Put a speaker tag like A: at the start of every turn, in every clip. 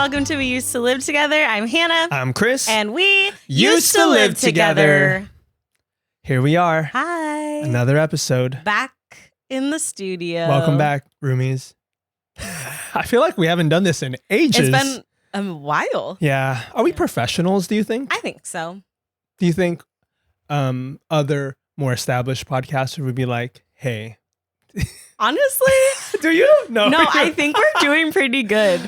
A: Welcome to We Used to Live Together. I'm Hannah.
B: I'm Kris.
A: And we used to live together.
B: Here we are.
A: Hi.
B: Another episode.
A: Back in the studio.
B: Welcome back, roomies. I feel like we haven't done this in ages.
A: It's been a while.
B: Yeah. Are we professionals, do you think?
A: I think so.
B: Do you think other more established podcasters would be like, hey.
A: Honestly?
B: Do you?
A: No, I think we're doing pretty good.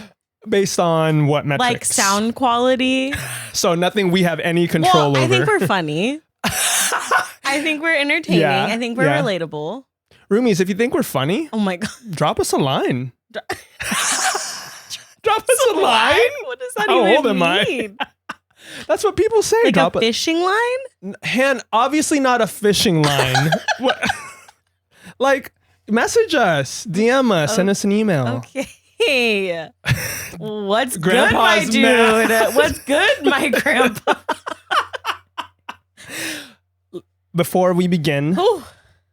B: Based on what metrics?
A: Like sound quality.
B: So nothing we have any control over.
A: I think we're funny. I think we're entertaining.
B: Yeah,
A: I think we're relatable.
B: Roomies, if you think we're funny,
A: oh my God,
B: drop us a line. Drop us a line?
A: What does that
B: How
A: even
B: old am
A: mean?
B: That's what people say.
A: Like
B: drop
A: a fishing line?
B: Obviously not a fishing line. Like, message us, DM us, send us an email.
A: Okay. What's
B: Grandpa's
A: good, my dude? What's good, my grandpa?
B: Before we begin,
A: Ooh.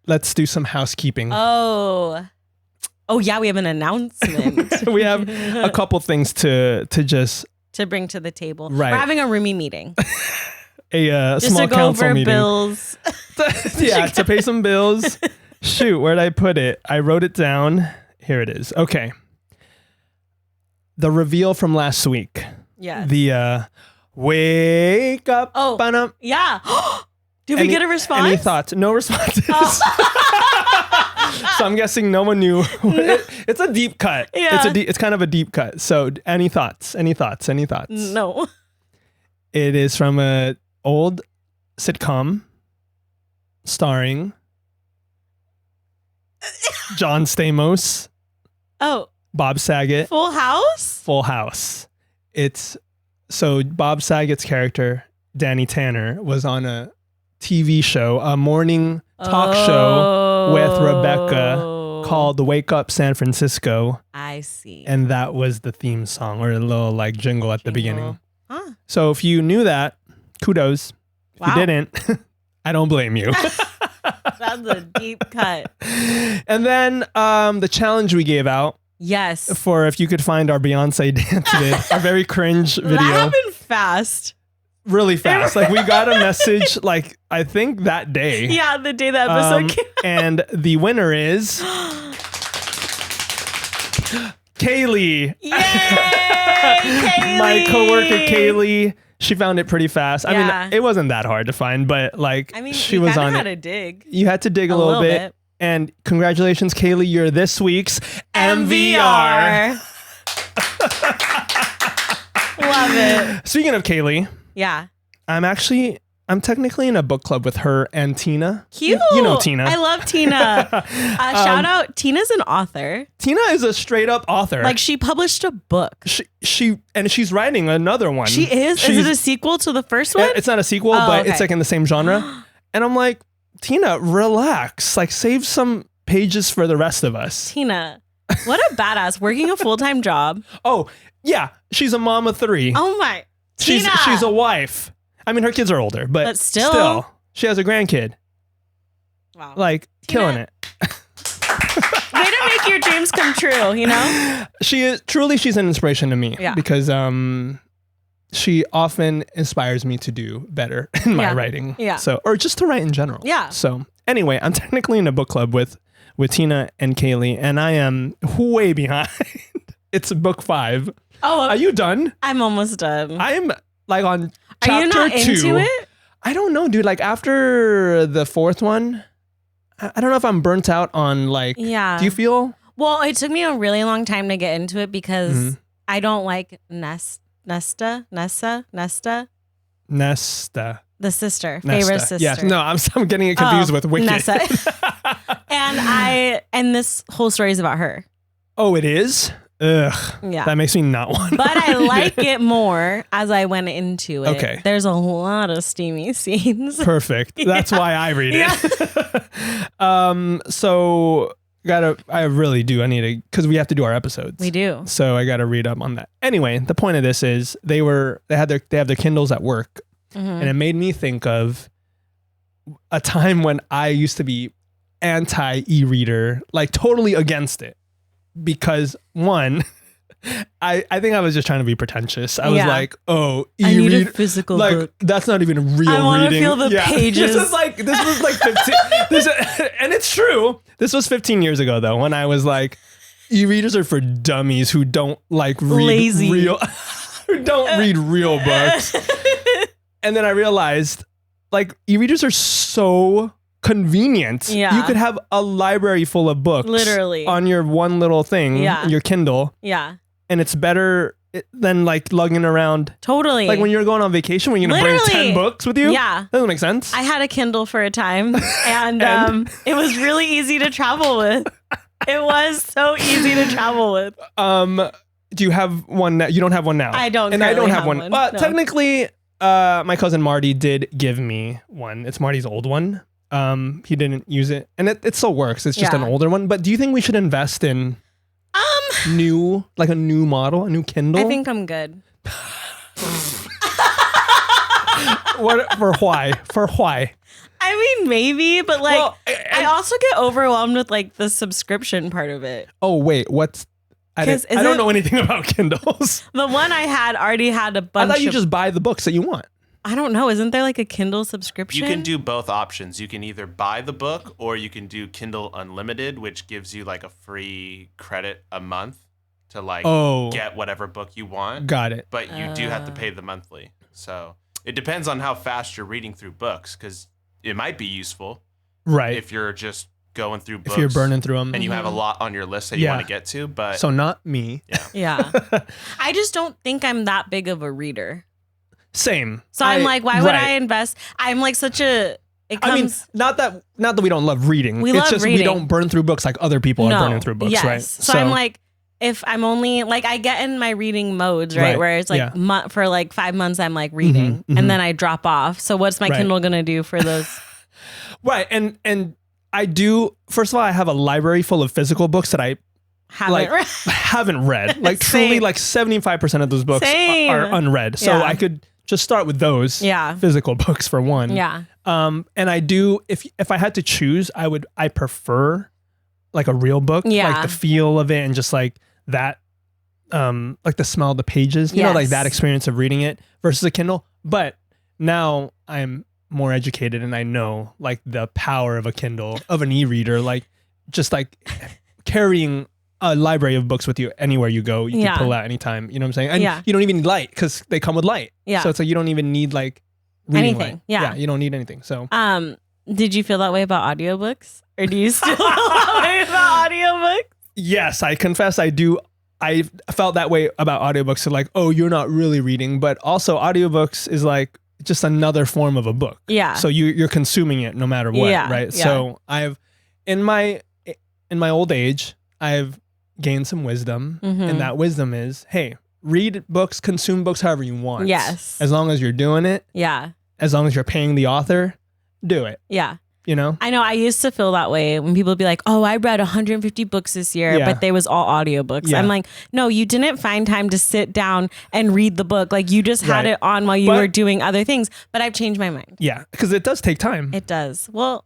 B: let's do some housekeeping.
A: Oh yeah, we have an announcement.
B: We have a couple things to
A: bring to the table.
B: Right.
A: We're having a roomie meeting.
B: A
A: just
B: small
A: to go
B: council
A: over
B: meeting.
A: Bills.
B: Yeah, to pay some bills. Shoot, where'd I put it? I wrote it down. Here it is. Okay. The reveal from last week.
A: Yeah.
B: The wake up.
A: Oh,
B: ba-dum.
A: yeah. Did we get a response?
B: Any thoughts? No responses.
A: Oh.
B: So I'm guessing no one knew. It's a deep cut.
A: Yeah.
B: It's kind of a deep cut. So any thoughts?
A: No.
B: It is from a old sitcom starring John Stamos, Bob Saget.
A: Full House?
B: Full House. It's so Bob Saget's character, Danny Tanner, was on a TV show, a morning talk show with Rebecca called Wake Up San Francisco.
A: I see.
B: And that was the theme song or a little like jingle at the beginning.
A: Huh.
B: So if you knew that, kudos. If
A: Wow.
B: you didn't, I don't blame you.
A: That's a deep cut.
B: And then the challenge we gave out.
A: Yes.
B: For if you could find our Beyonce dance vid, our very cringe video.
A: That happened fast.
B: Really fast. Like we got a message like I think that day.
A: Yeah, the day the episode came out.
B: And the winner is Kaylee.
A: Yay! Kaylee!
B: My coworker Kaylee. She found it pretty fast.
A: Yeah.
B: I mean, it wasn't that hard to find, but like she was on
A: had
B: it.
A: to dig.
B: You had to dig a little bit. And congratulations, Kaylee. You're this week's MVR.
A: Love it.
B: Speaking of Kaylee.
A: Yeah.
B: I'm technically in a book club with her and Tina.
A: Cute.
B: You know Tina.
A: I love Tina. Shout out. Tina's an author.
B: Tina is a straight up author.
A: Like she published a book.
B: She's writing another one.
A: She is? Is it a sequel to the first one?
B: It's not a sequel, but it's like in the same genre. And I'm like, Tina, relax. Like save some pages for the rest of us.
A: Tina, what a badass. Working a full-time job.
B: Oh, yeah. She's a mom of 3.
A: Oh my.
B: Tina. She's a wife. I mean, her kids are older, but still, she has a grandkid.
A: Wow.
B: Like,
A: Tina.
B: killing it.
A: Way to make your dreams come true, you know?
B: She's an inspiration to me. Yeah. Because she often inspires me to do better in my writing. Yeah. So, or just to write in general.
A: Yeah.
B: So anyway, I'm technically in a book club with Tina and Kaylee, and I am way behind. It's book 5. Oh, are you done?
A: I'm almost done.
B: I'm like on chapter 2.
A: Are you not into it?
B: I don't know, dude. Like after the 4th one, I don't know if I'm burnt out on like.
A: Yeah.
B: Do you feel?
A: Well, it took me a really long time to get into it because I don't like Nesta. The sister, favorite sister.
B: Yes, no, I'm getting it confused with Wicked.
A: Nessa. and this whole story is about her.
B: Oh, it is? Ugh. Yeah. That makes me not want to.
A: But I like it more as I went into it.
B: Okay.
A: There's a lot of steamy scenes.
B: Perfect. That's why I read it. So I really do. I need to, because we have to do our episodes.
A: We do.
B: So I got to read up on that. Anyway, the point of this is they have their Kindles at work, and it made me think of a time when I used to be anti e-reader, like totally against it. Because one, I think I was just trying to be pretentious. I was like, oh,
A: I need a physical book.
B: That's not even a real reading. I
A: want to feel the pages.
B: This was like 15. And it's true. This was 15 years ago though, when I was like, e-readers are for dummies who don't like read who don't read real books. And then I realized like e-readers are so convenient.
A: Yeah.
B: You could have a library full of books
A: literally
B: on your one little thing, your Kindle.
A: Yeah.
B: And it's better than like lugging around.
A: Totally.
B: Like when you're going on vacation, when you're going to bring 10 books with you.
A: Yeah.
B: Doesn't make sense.
A: I had a Kindle for a time and it was really easy to travel with. It was so easy to travel with.
B: Do you have one now? You don't have one now.
A: I don't.
B: And I don't have one. But
A: no.
B: technically, my cousin Marty did give me one. It's Marty's old one. He didn't use it, and it still works. It's just an older one. But do you think we should invest in a new model, a new Kindle?
A: I think I'm good.
B: For why?
A: I mean, maybe, but like, I also get overwhelmed with like the subscription part of it.
B: Oh wait, I don't know anything about Kindles.
A: The one I had already had a bunch.
B: I thought you just buy the books that you want.
A: I don't know. Isn't there like a Kindle subscription?
C: You can do both options. You can either buy the book or you can do Kindle Unlimited, which gives you like a free credit a month to like get whatever book you want.
B: Got it.
C: But you do have to pay the monthly. So it depends on how fast you're reading through books, because it might be useful.
B: Right.
C: If you're just going through books.
B: If you're burning through them.
C: And you have a lot on your list that you want to get to. But
B: so not me.
A: Yeah. I just don't think I'm that big of a reader.
B: Same.
A: So I'm like, why would I invest? I'm like such a.
B: I mean, not that we don't love reading.
A: We love reading.
B: We don't burn through books like other people are burning through books, right?
A: So I'm like, if I'm only like, I get in my reading modes, right? Where it's like for like 5 months, I'm like reading, and then I drop off. So what's my Kindle gonna do for those?
B: Right, and I do. First of all, I have a library full of physical books that I haven't read. Like truly, like 75% of those books are unread. So I could just start with those physical books for one.
A: Yeah.
B: And I do, if I had to choose, I prefer like a real book, like the feel of it and just like that, like the smell of the pages, you know, like that experience of reading it versus a Kindle. But now I'm more educated and I know like the power of a Kindle, of an e-reader, like just like carrying a library of books with you anywhere you go. You can pull out anytime. You know what I'm saying? And you don't even need light because they come with light. Yeah. So it's like you don't even need like reading
A: anything.
B: Light. Yeah. You don't need anything. So
A: did you feel that way about audiobooks? Or do you still feel that way about audiobooks?
B: Yes, I confess I do. I felt that way about audiobooks. So like, oh, you're not really reading. But also audiobooks is like just another form of a book. Yeah. So you're consuming it no matter what. Yeah. Right. Yeah. So I've in my old age, I've gained some wisdom, and that wisdom is, hey, read books, consume books however you want.
A: Yes.
B: As long as you're doing it.
A: Yeah.
B: As long as you're paying the author, do it.
A: Yeah.
B: You know?
A: I know. I used to feel that way when people would be like, oh, I read 150 books this year, but they was all audiobooks. Yeah. I'm like, no, you didn't find time to sit down and read the book. Like you just had it on while you were doing other things. But I've changed my mind.
B: Yeah. Because it does take time.
A: It does. Well.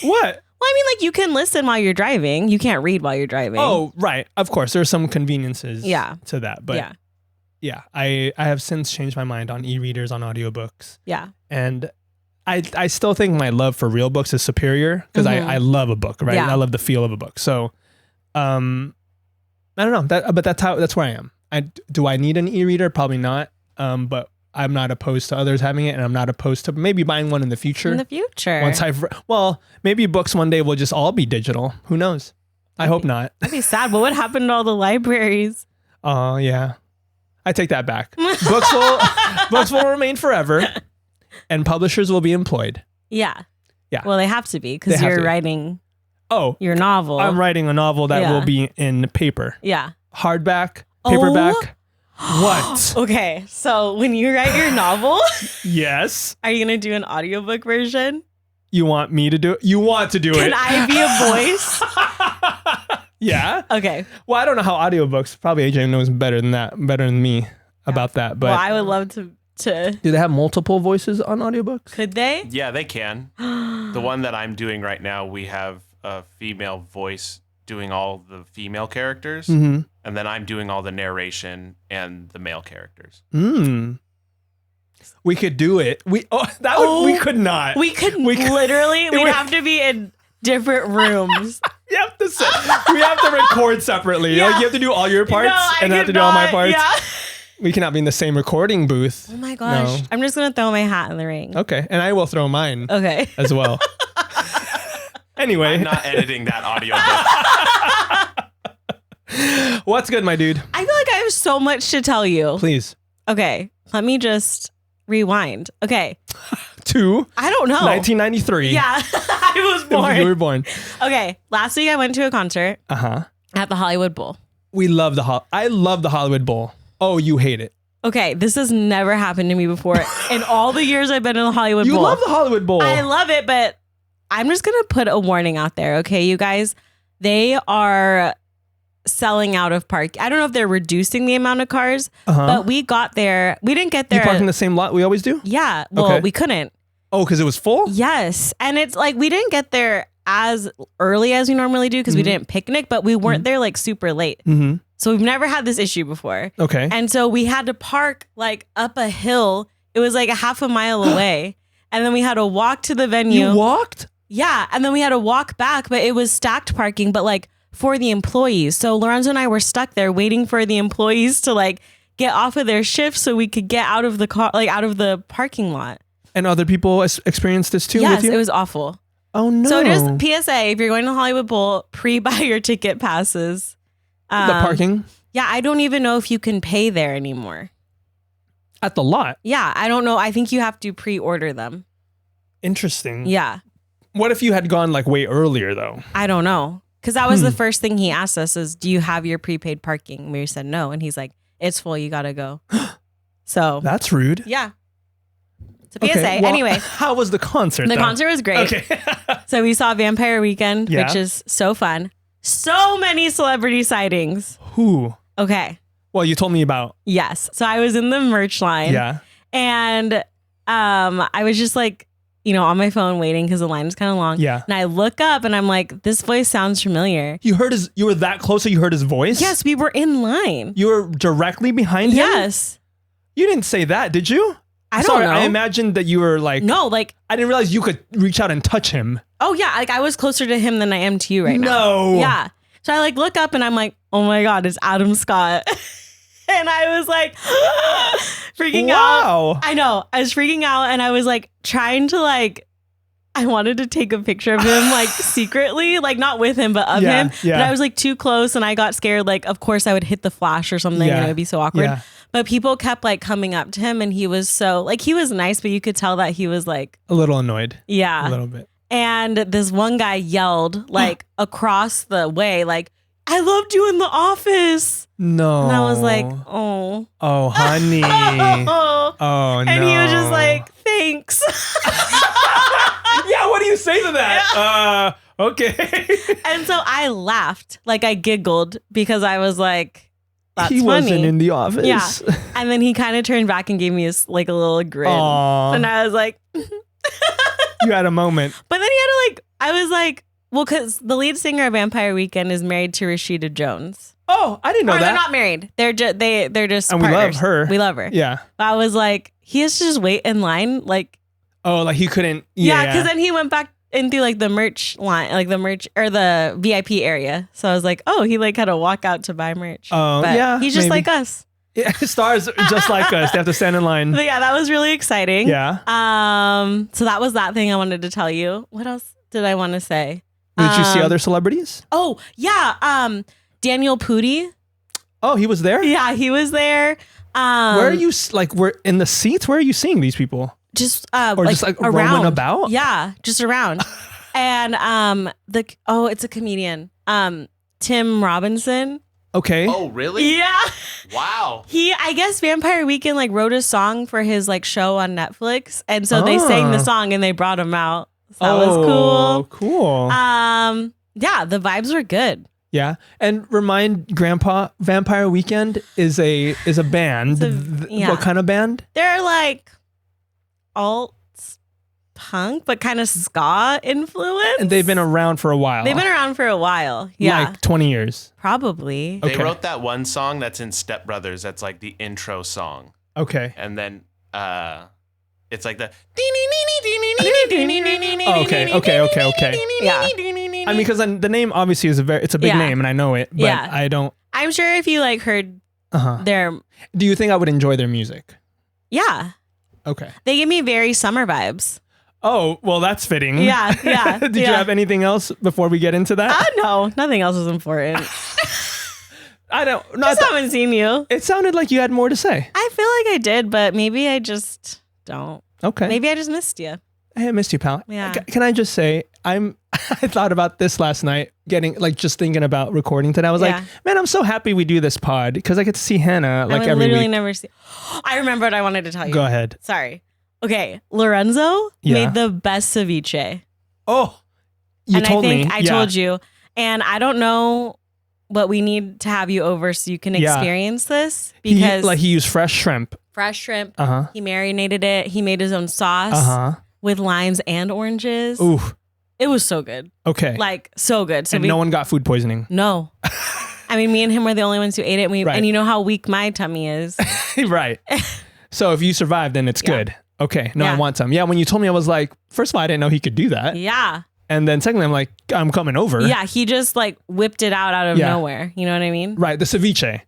B: What?
A: Well, I mean, like you can listen while you're driving. You can't read while you're driving.
B: Oh, right. Of course. There's some conveniences to that. But yeah, I have since changed my mind on e-readers, on audiobooks. Yeah. And I still think my love for real books is superior because I love a book, right? Yeah. I love the feel of a book. So I don't know. But that's where I am. Do I need an e-reader? Probably not. But I'm not opposed to others having it, and I'm not opposed to maybe buying one in the future.
A: In the future.
B: Once maybe books one day will just all be digital. Who knows? I hope not.
A: That'd be sad. What would happen to all the libraries?
B: Oh, yeah. I take that back. Books will remain forever, and publishers will be employed.
A: Yeah. Yeah. Well, they have to be because you're writing your novel.
B: I'm writing a novel that will be in paper. Yeah. Hardback, paperback. What?
A: Okay, so when you write your novel,
B: yes,
A: are you gonna do an audiobook version?
B: You want me to do it? You want to do it?
A: Can I be a voice?
B: Yeah.
A: Okay.
B: Well, I don't know how audiobooks. Probably AJ knows better than me about that. But
A: I would love to.
B: Do they have multiple voices on audiobooks?
A: Could they?
C: Yeah, they can. The one that I'm doing right now, we have a female voice doing all the female characters. and then I'm doing all the narration and the male characters.
B: We could do it. We could not.
A: We'd have to be in different rooms.
B: We have to record separately.
A: Yeah.
B: Like, you have to do all your parts, and I have to do all my parts.
A: Yeah.
B: We cannot be in the same recording booth.
A: Oh my gosh. No. I'm just going to throw my hat in the ring.
B: Okay. And I will throw mine.
A: Okay.
B: As well. Anyway.
C: I'm not editing that audio book.
B: What's good, my dude?
A: I feel like I have so much to tell you.
B: Please.
A: Okay. Let me just rewind. Okay.
B: I
A: don't know.
B: 1993.
A: Yeah. I was born.
B: You were born.
A: Okay. Last week I went to a concert. At the Hollywood Bowl.
B: I love the Hollywood Bowl. Oh, you hate it.
A: Okay, this has never happened to me before. In all the years I've been in the Hollywood Bowl.
B: You love the Hollywood Bowl.
A: I love it, but I'm just going to put a warning out there, okay, you guys? They are selling out of park. I don't know if they're reducing the amount of cars, but we got there. We didn't get there.
B: You parked in the same lot we always do?
A: Yeah. Well, we couldn't.
B: Oh, because it was full?
A: Yes. And it's like we didn't get there as early as we normally do because we didn't picnic, but we weren't there like super late. So we've never had this issue before.
B: Okay.
A: And so we had to park like up a hill. It was like a half a mile away. And then we had to walk to the venue.
B: You walked?
A: Yeah. And then we had to walk back, but it was stacked parking, but like for the employees. So Lorenzo and I were stuck there waiting for the employees to like get off of their shift so we could get out of the car, like out of the parking lot.
B: And other people experienced this too?
A: Yes,
B: with you?
A: It was awful.
B: Oh no.
A: So just PSA, if you're going to Hollywood Bowl, pre-buy your ticket passes.
B: The parking?
A: Yeah, I don't even know if you can pay there anymore.
B: At the lot?
A: Yeah, I don't know. I think you have to pre-order them.
B: Interesting.
A: Yeah.
B: What if you had gone like way earlier though?
A: I don't know. Because that was the first thing he asked us is, do you have your prepaid parking? We said no. And he's like, it's full. You got to go. So.
B: That's rude.
A: Yeah. It's a PSA. Okay, well, anyway.
B: How was the concert?
A: The concert was great. Okay. So we saw Vampire Weekend, which is so fun. So many celebrity sightings.
B: Who?
A: Okay.
B: Well, you told me about.
A: Yes. So I was in the merch line.
B: Yeah.
A: And I was just like, on my phone waiting because the line is kind of long.
B: Yeah.
A: And I look up and I'm like, this voice sounds familiar.
B: You were that close so you heard his voice?
A: Yes, we were in line.
B: You were directly behind him?
A: Yes.
B: You didn't say that, did you?
A: I don't know.
B: I imagined that you were like...
A: No, like...
B: I didn't realize you could reach out and touch him.
A: Oh, yeah. Like, I was closer to him than I am to you right now.
B: No.
A: Yeah. So I like look up and I'm like, oh my God, it's Adam Scott. And I was like freaking out. I know. I was freaking out and I was like trying to like... I wanted to take a picture of him like secretly, like not with him, but of him. Yeah. But I was like too close and I got scared. Like, of course I would hit the flash or something and it would be so awkward. Yeah. But people kept like coming up to him and he was so like, he was nice, but you could tell that he was like
B: a little annoyed.
A: Yeah.
B: A little bit.
A: And this one guy yelled like across the way, like, I loved you in The Office.
B: No.
A: And I was like, oh.
B: Oh, honey. Oh, no.
A: And he was just like, thanks.
B: Yeah, what do you say to that?
A: Yeah.
B: Okay.
A: And so I laughed, like I giggled because I was like, that's
B: he
A: funny.
B: Wasn't in The Office.
A: Yeah. And then he kind of turned back and gave me a little grin.
B: Aww.
A: And I was like,
B: you had a moment.
A: But then he had to I was like, well, because the lead singer of Vampire Weekend is married to Rashida Jones.
B: Oh, I didn't know that.
A: They're not married. They're just
B: and
A: partners.
B: We love her.
A: We love her.
B: Yeah.
A: But I was like, he has to just wait in line, like.
B: Oh, like he couldn't.
A: Yeah, because then he went back into like the merch line, like the merch or the VIP area. So I was like, oh, he like had to walk out to buy merch.
B: Oh, yeah.
A: He's just like us.
B: Yeah, stars just like us. They have to stand in line.
A: But yeah, that was really exciting.
B: Yeah.
A: So that was that thing I wanted to tell you. What else did I want to say?
B: Did you see other celebrities?
A: Oh yeah, Daniel Pudi.
B: Oh, he was there?
A: Yeah, he was there.
B: Where are you? Like, we're in the seats. Where are you seeing these people?
A: Just
B: or just like
A: around.
B: roaming about?
A: Yeah, just around. And it's a comedian. Tim Robinson.
B: Okay.
C: Oh, really?
A: Yeah.
C: Wow.
A: I guess Vampire Weekend like wrote a song for his like show on Netflix, and so they sang the song and they brought him out. So that was cool.
B: Cool.
A: Yeah, the vibes were good.
B: Yeah, and remind Grandpa, Vampire Weekend is a band.
A: Yeah.
B: What kind of band?
A: They're like alts. punk, but kind of ska influence.
B: And they've been around for a while.
A: They've been around for a while. Yeah.
B: Like 20 years.
A: Probably.
C: They wrote that one song that's in Step Brothers. That's like the intro song.
B: Okay.
C: And then it's like the.
B: Okay.
A: Yeah.
B: I mean, because the name obviously it's a big name and I know it, but I don't.
A: I'm sure if you like heard their.
B: Do you think I would enjoy their music?
A: Yeah.
B: Okay.
A: They give me very summer vibes.
B: Oh, well, that's fitting.
A: Yeah.
B: Did you have anything else before we get into that?
A: No, nothing else is important.
B: I don't.
A: Just haven't seen you.
B: It sounded like you had more to say.
A: I feel like I did, but maybe I just don't.
B: Okay.
A: Maybe I just missed you.
B: Hey, I missed you, pal.
A: Yeah.
B: Can I just say, I thought about this last night, just thinking about recording today. I was like, man, I'm so happy we do this pod because I get to see Hannah like every week.
A: Never see. I remember what I wanted to tell you.
B: Go ahead.
A: Sorry. Okay. Lorenzo made the best ceviche.
B: Oh, you told me.
A: I told you. And I don't know, but we need to have you over so you can experience this because
B: he used fresh shrimp.
A: He marinated it. He made his own sauce with limes and oranges.
B: Ooh.
A: It was so good.
B: Okay.
A: Like so good. So
B: and no one got food poisoning.
A: No. I mean, me and him were the only ones who ate it. And you know how weak my tummy is.
B: Right. So if you survive, then it's good. Okay. No, I want some. Yeah. When you told me, I was like, first of all, I didn't know he could do that.
A: Yeah.
B: And then secondly, I'm like, I'm coming over.
A: Yeah. He just like whipped it out of nowhere. You know what I mean?
B: Right. The ceviche.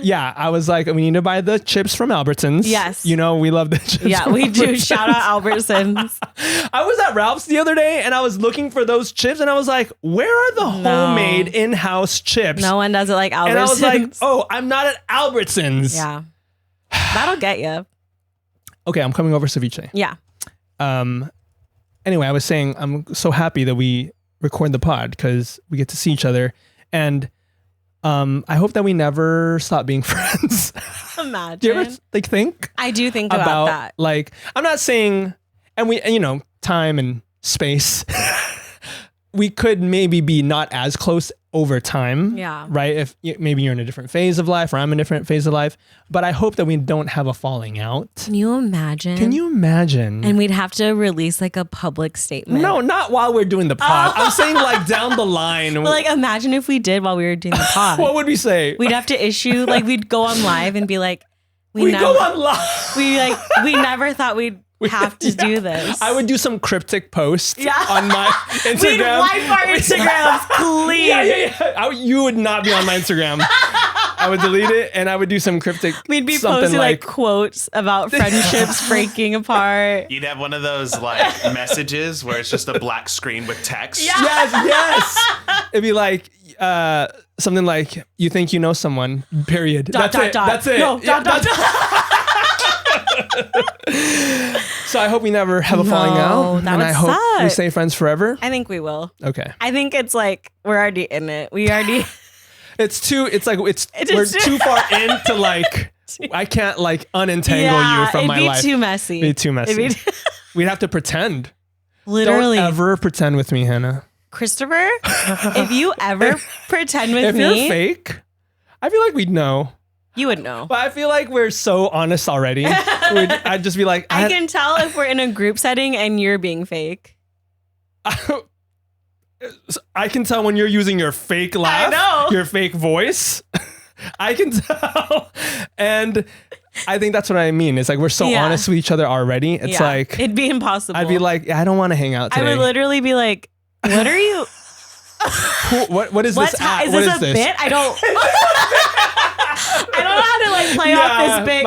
B: Yeah. I was like, we need to buy the chips from Albertsons.
A: Yes.
B: You know, we love the chips.
A: Yeah, we do. Shout out Albertsons.
B: I was at Ralph's the other day and I was looking for those chips and I was like, where are the homemade in-house chips?
A: No one does it like Albertsons.
B: And I was like, oh, I'm not at Albertsons.
A: Yeah. That'll get you.
B: Okay, I'm coming over ceviche.
A: Yeah.
B: Anyway, I was saying I'm so happy that we record the pod because we get to see each other. And I hope that we never stop being friends.
A: Imagine.
B: Do you ever think?
A: I do think about that.
B: Like, I'm not saying, and time and space, we could maybe be not as close over time.
A: Yeah.
B: Right? If maybe you're in a different phase of life or I'm in a different phase of life. But I hope that we don't have a falling out.
A: Can you imagine?
B: And
A: we'd have to release like a public statement.
B: No, not while we're doing the pod. I'm saying like down the line.
A: But like imagine if we did while we were doing the pod.
B: What would we say?
A: We'd have to issue, like we'd go on live and be like,
B: we go on live.
A: We never thought we'd have to do this.
B: I would do some cryptic post on my Instagram.
A: We'd wipe our Instagrams clean.
B: Yeah. You would not be on my Instagram. I would delete it and I would do some cryptic.
A: We'd be posting like quotes about friendships breaking apart.
C: You'd have one of those like messages where it's just a black screen with text.
A: Yeah.
B: Yes. It'd be like something like, you think you know someone, period. That's it.
A: No, dot.
B: So I hope we never have a falling out.
A: And
B: I hope we stay friends forever.
A: I think we will.
B: Okay.
A: I think it's like we're already in it. We already
B: we're too far into like I can't like unentangle you from my life.
A: It'd be too messy.
B: We'd have to pretend.
A: Literally.
B: Don't ever pretend with me, Hannah.
A: Christopher, if you ever pretend with me.
B: If you're fake, I feel like we'd know.
A: You would know.
B: But I feel like we're so honest already. I'd just be like,
A: I can tell if we're in a group setting and you're being fake.
B: I can tell when you're using your fake laugh,
A: I know.
B: your fake voice. I can tell. And I think that's what I mean. It's like we're so honest with each other already. It's like
A: it'd be impossible.
B: I'd be like, I don't want to hang out today.
A: I would literally be like, what are you?
B: What is this?
A: Is this a bit? I don't know how to like play off this bit,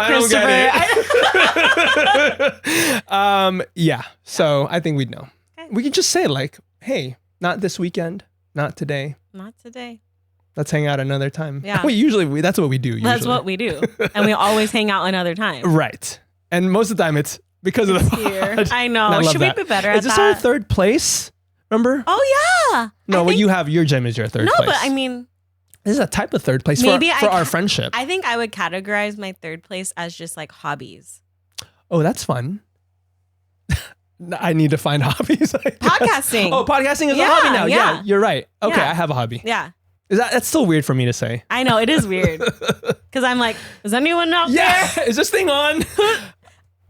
A: Christopher.
B: Yeah. So I think we'd know. Okay. We could just say like, hey, not this weekend, not today.
A: Not today.
B: Let's hang out another time.
A: Yeah.
B: That's what we do.
A: That's what we do. And we always hang out another time.
B: Right. And most of the time it's because of the pod.
A: I know. Should we be better at that?
B: Is this our third place? Remember?
A: Oh yeah.
B: No, what you have, your gym is your third place.
A: No, but I mean,
B: this is a type of third place for our friendship.
A: I think I would categorize my third place as just like hobbies.
B: Oh, that's fun. I need to find hobbies.
A: Podcasting.
B: Oh, podcasting is a hobby now. Yeah, you're right. Okay, I have a hobby.
A: Yeah.
B: That's still weird for me to say.
A: I know, it is weird. Because I'm like, is anyone out there?
B: Is this thing on?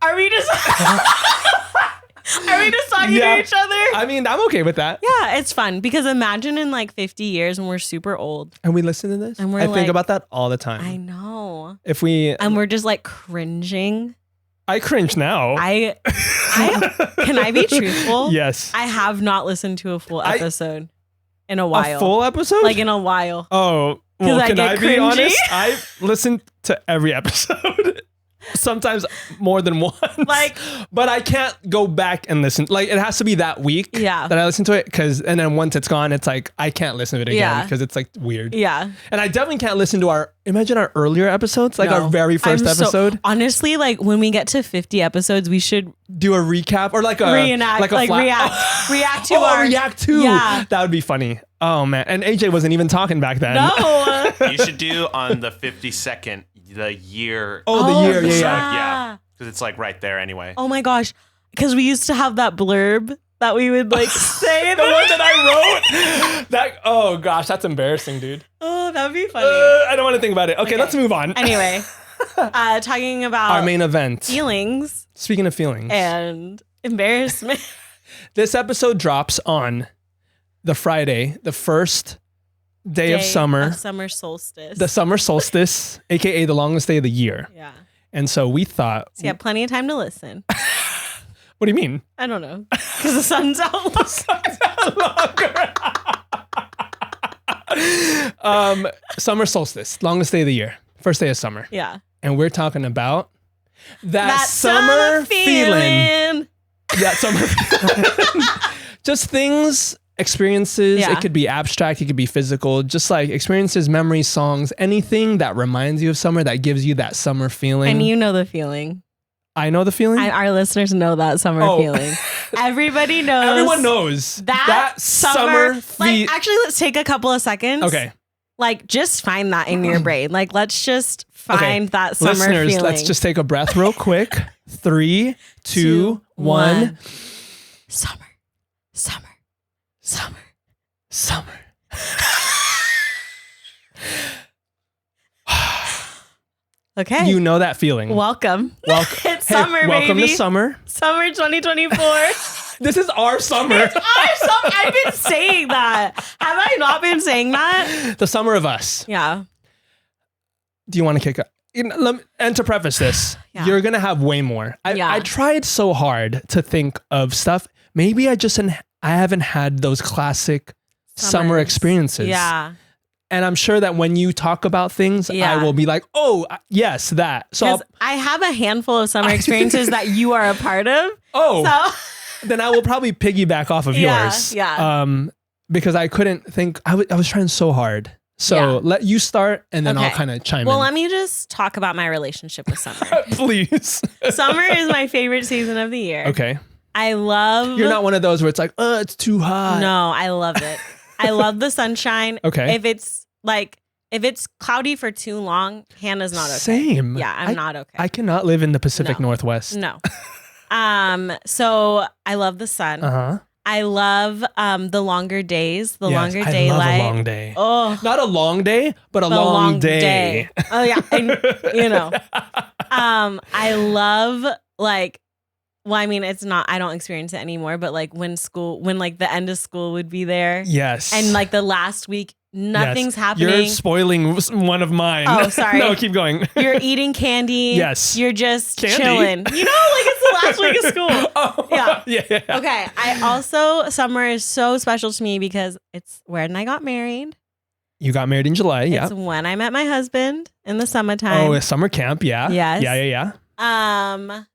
A: Are we just talking to each other?
B: I mean, I'm okay with that.
A: Yeah, it's fun because imagine in like 50 years when we're super old.
B: And we listen to this?
A: And
B: I think about that all the time.
A: I know.
B: And
A: we're just like cringing.
B: I cringe now.
A: Can I be truthful?
B: Yes.
A: I have not listened to a full episode in a while.
B: A full episode?
A: Like in a while.
B: Oh, well, can I be
A: cringy?
B: honest? I've listened to every episode. Sometimes more than once. But I can't go back and listen. Like, it has to be that week that I listen to it. And then once it's gone, it's like, I can't listen to it again because it's like weird.
A: Yeah.
B: And I definitely can't listen to imagine our earlier episodes, like our very first episode.
A: Honestly, like when we get to 50 episodes, we should
B: do a recap or like a
A: reenact, react to our
B: react to. Yeah. That would be funny. Oh man. And AJ wasn't even talking back then.
A: No.
C: You should do on the 52nd, the year.
B: Oh, the year.
C: Yeah. Because it's like right there anyway.
A: Oh my gosh. Because we used to have that blurb that we would like say.
B: The one that I wrote. Oh gosh, that's embarrassing, dude.
A: Oh, that would be funny.
B: I don't want to think about it. Okay, let's move on.
A: Anyway, talking about
B: our main event.
A: Feelings.
B: Speaking of feelings.
A: And embarrassment.
B: This episode drops on the Friday, the first day of summer.
A: Summer solstice.
B: The summer solstice, aka the longest day of the year.
A: Yeah.
B: And so we thought.
A: So you have plenty of time to listen.
B: What do you mean?
A: I don't know. Because the sun's out
B: longer. Summer solstice, longest day of the year. First day of summer.
A: Yeah.
B: And we're talking about that summer feeling. That summer feeling. Just things, experiences. Yeah. It could be abstract. It could be physical. Just like experiences, memories, songs, anything that reminds you of summer, that gives you that summer feeling.
A: And you know the feeling.
B: I know the feeling.
A: Our listeners know that summer feeling. Everybody knows.
B: Everyone knows
A: that summer feeling. Like, actually, let's take a couple of seconds.
B: Okay.
A: Like, just find that in your brain. Like, let's just find that summer
B: Listeners,
A: feeling.
B: Let's just take a breath real quick. 3, 2, 1.
A: Summer. Summer. Summer.
B: Summer.
A: Okay.
B: You know that feeling.
A: Welcome. It's summer, baby.
B: Welcome to summer.
A: Summer 2024.
B: This is our summer.
A: It's our summer. I've been saying that. Have I not been saying that?
B: The summer of us.
A: Yeah.
B: Do you want to kick up? And to preface this, you're going to have way more. I tried so hard to think of stuff. Maybe I haven't had those classic summer experiences.
A: Yeah.
B: And I'm sure that when you talk about things, I will be like, oh, yes, that. So
A: I have a handful of summer experiences that you are a part of.
B: Oh, so then I will probably piggyback off of yours.
A: Yeah.
B: Because I couldn't think, I was trying so hard. So let you start and then I'll kind of chime in.
A: Well, let me just talk about my relationship with summer.
B: Please.
A: Summer is my favorite season of the year.
B: Okay.
A: I love.
B: You're not one of those where it's like, oh, it's too hot.
A: No, I love it. I love the sunshine.
B: Okay.
A: If it's cloudy for too long, Hannah's not okay.
B: Same.
A: Yeah, I'm not okay.
B: I cannot live in the Pacific Northwest.
A: No. So I love the sun.
B: Uh-huh.
A: I love the longer days, longer daylight.
B: I love a long day.
A: Oh,
B: not a long day, but a long day.
A: Oh yeah, and I love like. Well, I mean, it's not, I don't experience it anymore, but like when like the end of school would be there.
B: Yes.
A: And like the last week, nothing's happening.
B: You're spoiling one of mine.
A: Oh, sorry.
B: No, keep going.
A: You're eating candy.
B: Yes.
A: You're just chilling. You know, like it's the last week of school.
B: Oh, yeah.
A: Okay. Summer is so special to me because it's when I got married.
B: You got married in July.
A: It's when I met my husband in the summertime.
B: Oh, a summer camp. Yeah.
A: Yes.
B: Yeah.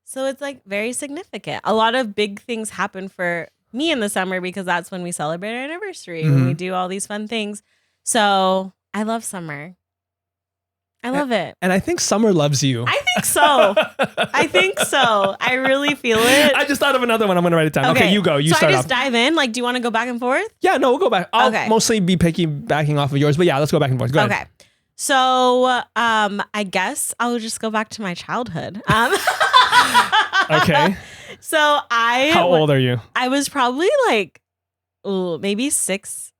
A: So it's like very significant. A lot of big things happen for me in the summer because that's when we celebrate our anniversary and we do all these fun things. So I love summer. I love it.
B: And I think summer loves you.
A: I think so. I really feel it.
B: I just thought of another one. I'm going to write it down. Okay, you go. You start off. So I just
A: dive in? Like, do you want to go back and forth?
B: Yeah, no, we'll go back. I'll mostly be backing off of yours. But yeah, let's go back and forth. Go ahead.
A: Okay. So I guess I'll just go back to my childhood.
B: Okay.
A: So
B: How old are you?
A: I was probably like, maybe 6,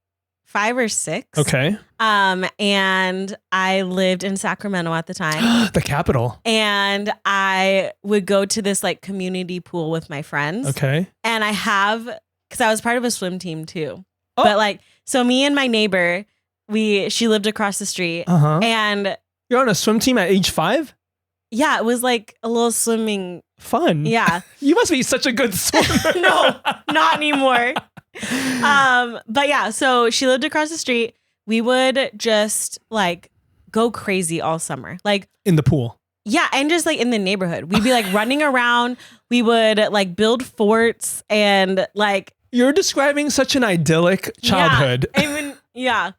A: 5 or 6.
B: Okay.
A: And I lived in Sacramento at the time.
B: The capital.
A: And I would go to this like community pool with my friends.
B: Okay.
A: And because I was part of a swim team too. Oh. But like, so me and my neighbor, she lived across the street. And
B: you're on a swim team at age 5?
A: Yeah, it was like a little swimming.
B: Fun.
A: Yeah.
B: You must be such a good swimmer.
A: No, not anymore. But yeah, so she lived across the street. We would just like go crazy all summer. Like
B: in the pool.
A: Yeah, and just like in the neighborhood. We'd be like running around. We would like build forts and like.
B: You're describing such an idyllic childhood.
A: Yeah, I mean, yeah.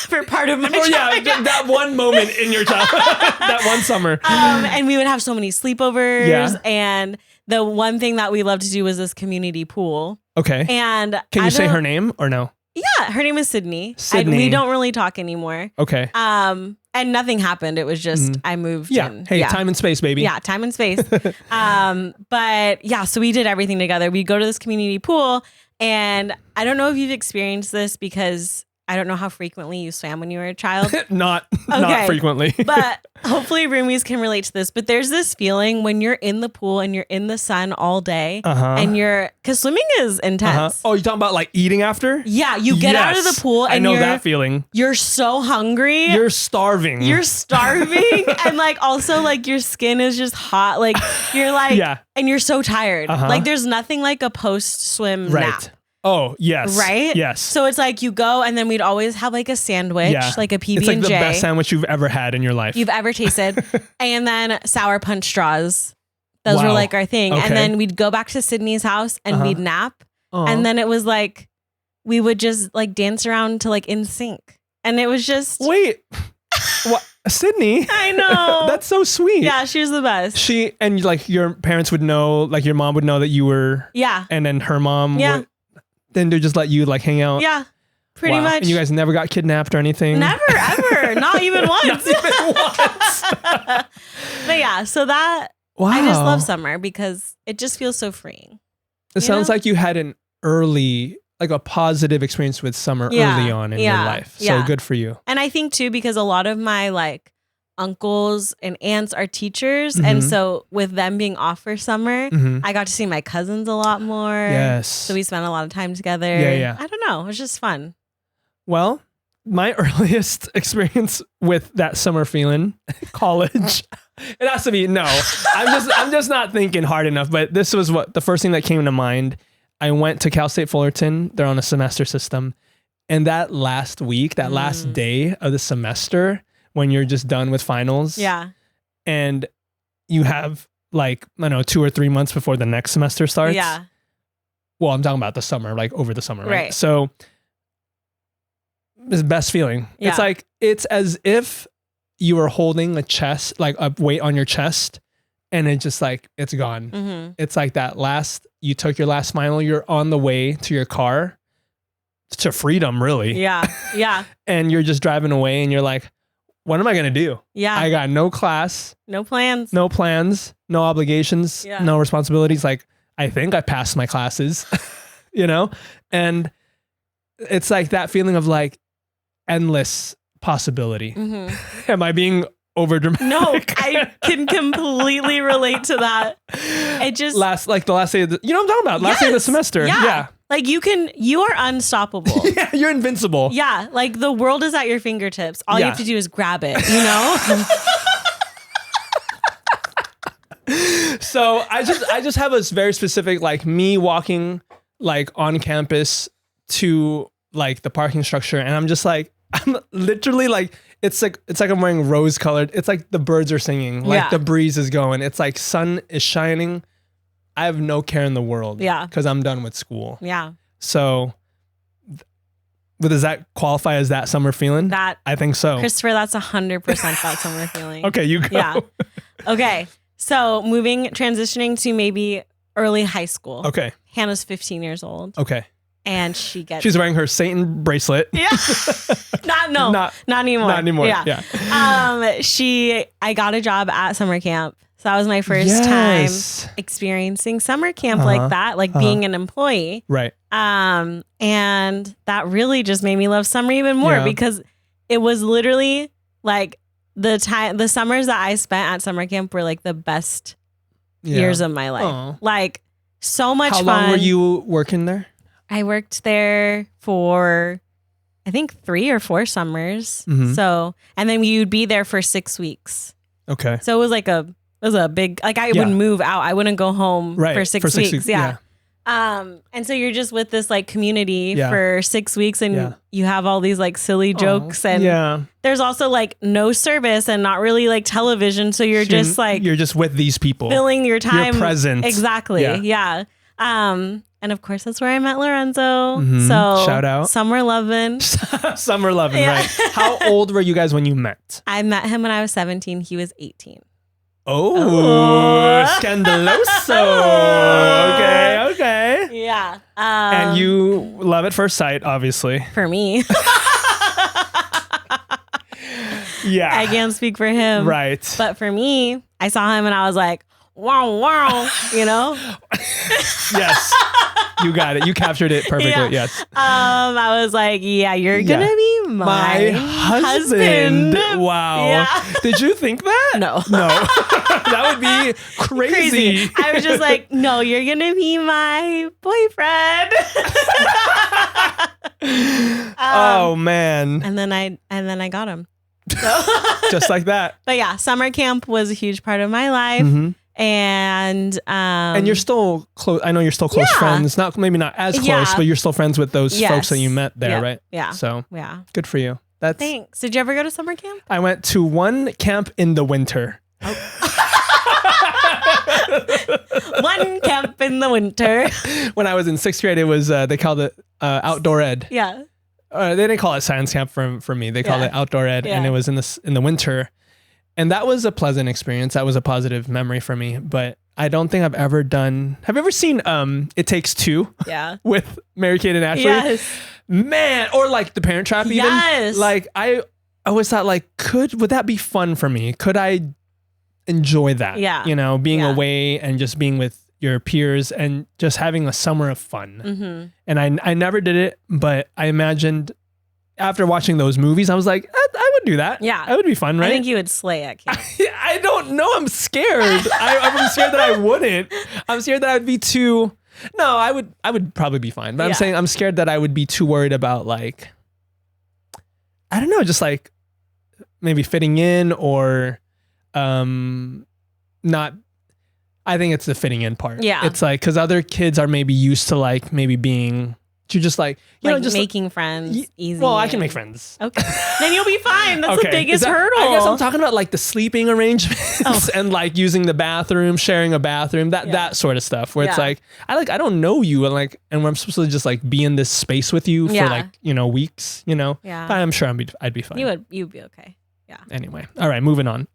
A: For part of my childhood.
B: Yeah, that one moment in your childhood, that one summer.
A: And we would have so many sleepovers. And the one thing that we loved to do was this community pool.
B: Okay.
A: And
B: can you say her name or no?
A: Yeah, her name is Sydney. We don't really talk anymore.
B: Okay.
A: And nothing happened. It was just I moved.
B: Yeah.
A: And,
B: hey, time and space, baby.
A: Yeah, time and space. But yeah, so we did everything together. We'd go to this community pool, and I don't know if you've experienced this because I don't know how frequently you swam when you were a child.
B: Not frequently.
A: But hopefully roomies can relate to this. But there's this feeling when you're in the pool and you're in the sun all day and because swimming is intense.
B: Oh, you're talking about like eating after?
A: Yeah, you get out of the pool and
B: I know that feeling.
A: You're so hungry.
B: You're starving.
A: And like also like your skin is just hot. Like you're like, and you're so tired. Like there's nothing like a post swim nap.
B: Oh, yes.
A: Right?
B: Yes.
A: So it's like you go and then we'd always have like a sandwich, like a PB&J.
B: It's like the best sandwich you've ever had in your life.
A: You've ever tasted. And then sour punch straws. Those were like our thing. Okay. And then we'd go back to Sydney's house and we'd nap. And then it was like, we would just like dance around to like In Sync. And it was just.
B: Wait. What? Sydney?
A: I know.
B: That's so sweet.
A: Yeah, she was the best.
B: And like your parents would know, like your mom would know that you were.
A: Yeah.
B: And then her mom would. Then they just let you like hang out.
A: Yeah, pretty much.
B: And you guys never got kidnapped or anything?
A: Never, ever. Not even once.
B: Not even once.
A: But yeah, so that, I just love summer because it just feels so freeing.
B: It sounds like you had an like a positive experience with summer early on in your life. So good for you.
A: And I think too, because a lot of my like uncles and aunts are teachers. And so with them being off for summer, I got to see my cousins a lot more.
B: Yes.
A: So we spent a lot of time together.
B: Yeah.
A: I don't know. It was just fun.
B: Well, my earliest experience with that summer feeling, college, it has to be, I'm just not thinking hard enough, but this was the first thing that came to mind. I went to Cal State Fullerton. They're on a semester system. And that last week, that last day of the semester, when you're just done with finals.
A: Yeah.
B: And you have like, I don't know, 2 or 3 months before the next semester starts.
A: Yeah.
B: Well, I'm talking about the summer, like over the summer, right?
A: Right.
B: So it's the best feeling.
A: Yeah.
B: It's like, it's as if you were holding a chest, like a weight on your chest, and it just like, it's gone. It's like you took your last final, you're on the way to your car, to freedom, really.
A: Yeah. Yeah.
B: And you're just driving away and you're like, what am I going to do?
A: Yeah.
B: I got no class.
A: No plans.
B: No obligations, no responsibilities. Like, I think I passed my classes, And it's like that feeling of like endless possibility. Am I being over dramatic?
A: No, I can completely relate to that. It just
B: the last day of the, you know what I'm talking about? Last day of the semester. Yeah.
A: Like you are unstoppable.
B: Yeah, you're invincible.
A: Yeah. Like the world is at your fingertips. All you have to do is grab it,
B: So I just have a very specific, like me walking like on campus to like the parking structure. And I'm just like, I'm literally like, it's like I'm wearing rose colored. It's like the birds are singing, like the breeze is going. It's like sun is shining. I have no care in the world.
A: Yeah.
B: Because I'm done with school.
A: Yeah.
B: So does that qualify as that summer feeling?
A: That
B: I think so.
A: Christopher, that's 100% that summer feeling.
B: Okay, you go.
A: Yeah. Okay. So transitioning to maybe early high school.
B: Okay.
A: Hannah's 15 years old.
B: Okay.
A: And she's
B: wearing her Satan bracelet.
A: Yeah. Not anymore.
B: Not anymore.
A: Yeah. I got a job at summer camp. So that was my first time experiencing summer camp like that, like being an employee.
B: Right.
A: And that really just made me love summer even more because it was literally like the summers that I spent at summer camp were like the best years of my life. Aww. Like so much fun.
B: How long were you working there?
A: I worked there for I think 3 or 4 summers. Mm-hmm. So, and then you'd be there for 6 weeks.
B: Okay.
A: So it was like a big, like I would move out. I wouldn't go home for 6 weeks. Yeah. And so you're just with this like community for 6 weeks and you have all these like silly jokes and there's also like no service and not really like television. So you're just like,
B: you're just with these people
A: filling your time.
B: You're present.
A: Exactly. Yeah. And of course that's where I met Lorenzo. Mm-hmm. So
B: shout out.
A: Summer lovin'.
B: Summer lovin', right. How old were you guys when you met?
A: I met him when I was 17. He was 18.
B: Oh, scandaloso. Okay.
A: Yeah.
B: And you love at first sight, obviously.
A: For me.
B: Yeah.
A: I can't speak for him.
B: Right.
A: But for me, I saw him and I was like, wow, you know?
B: Yes. You got it. You captured it perfectly. Yeah. Yes.
A: I was like, yeah, you're going to be my husband.
B: Wow.
A: Yeah.
B: Did you think that?
A: No.
B: That would be crazy.
A: I was just like, no, you're going to be my boyfriend.
B: Oh man.
A: And then I got him. So.
B: Just like that.
A: But yeah, summer camp was a huge part of my life. Mm-hmm. And
B: you're still close. I know you're still close friends. Maybe not as close, but you're still friends with those folks that you met there, right?
A: Yeah.
B: So good for you.
A: Thanks. Did you ever go to summer camp?
B: I went to one camp in the winter.
A: Oh. One camp in the winter.
B: When I was in 6th grade, it was they called it outdoor ed.
A: Yeah.
B: They didn't call it science camp for me. They called it outdoor ed, and it was in the winter. And that was a pleasant experience. That was a positive memory for me. But I don't think I've ever done. Have you ever seen It Takes Two?
A: Yeah.
B: With Mary-Kate and Ashley?
A: Yes.
B: Man, or like The Parent Trap even.
A: Yes.
B: Like I always thought like, would that be fun for me? Could I enjoy that?
A: Yeah.
B: You know, being away and just being with your peers and just having a summer of fun. Mm-hmm. And I never did it, but I imagined after watching those movies, I was like, I would do that.
A: Yeah.
B: That would be fun, right?
A: I think you would slay at camp.
B: I don't know. I'm scared. I'm scared that I wouldn't. I'm scared that I'd be too... No, I would probably be fine. But I'm saying I'm scared that I would be too worried about like... I don't know, just like maybe fitting in or not... I think it's the fitting in part.
A: Yeah.
B: It's like, because other kids are maybe used to like maybe being... To just like, you know, just
A: making friends easy.
B: Well, I can make friends.
A: Okay. Then you'll be fine. That's the biggest hurdle.
B: I guess I'm talking about like the sleeping arrangements and like using the bathroom, sharing a bathroom, that sort of stuff where it's like, I don't know you and I'm supposed to just like be in this space with you for like, you know, weeks, you know?
A: Yeah.
B: I'm sure I'd be fine.
A: You'd be okay. Yeah.
B: Anyway. All right. Moving on.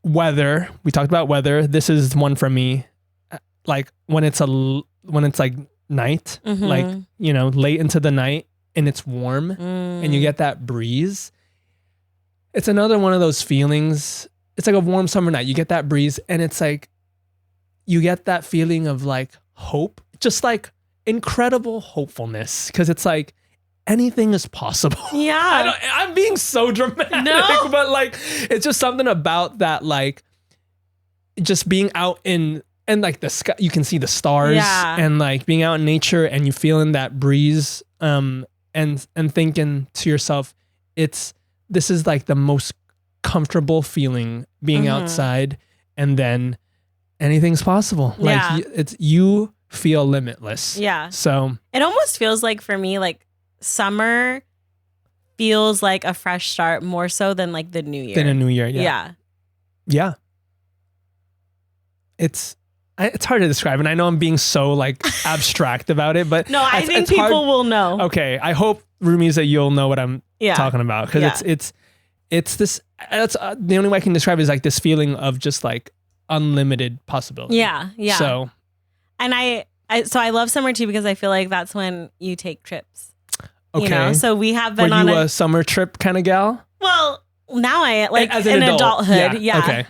B: Weather. We talked about weather. This is one for me. Like when it's like night, like, you know, late into the night and it's warm and you get that breeze. It's another one of those feelings. It's like a warm summer night. You get that breeze and it's like, you get that feeling of like hope, just like incredible hopefulness. Cause it's like anything is possible.
A: Yeah.
B: I'm being so dramatic, but like, it's just something about that, like just being out and like the sky, you can see the stars and like being out in nature and you feeling that breeze, and thinking to yourself, this is like the most comfortable feeling being outside, and then anything's possible. Like you feel limitless.
A: Yeah.
B: So
A: it almost feels like for me, like summer feels like a fresh start more so than like the new year.
B: Than a new year.
A: Yeah.
B: Yeah. It's hard to describe, and I know I'm being so like abstract about it, but
A: no, I think people will know.
B: Okay, I hope, Rumiz, that you'll know what I'm talking about, because it's this. That's the only way I can describe it is like this feeling of just like unlimited possibility.
A: Yeah.
B: So,
A: and I love summer too because I feel like that's when you take trips.
B: Okay.
A: You know? So we have been
B: on a summer trip kind of gal.
A: Well, Now I like as in adulthood. Yeah.
B: Okay.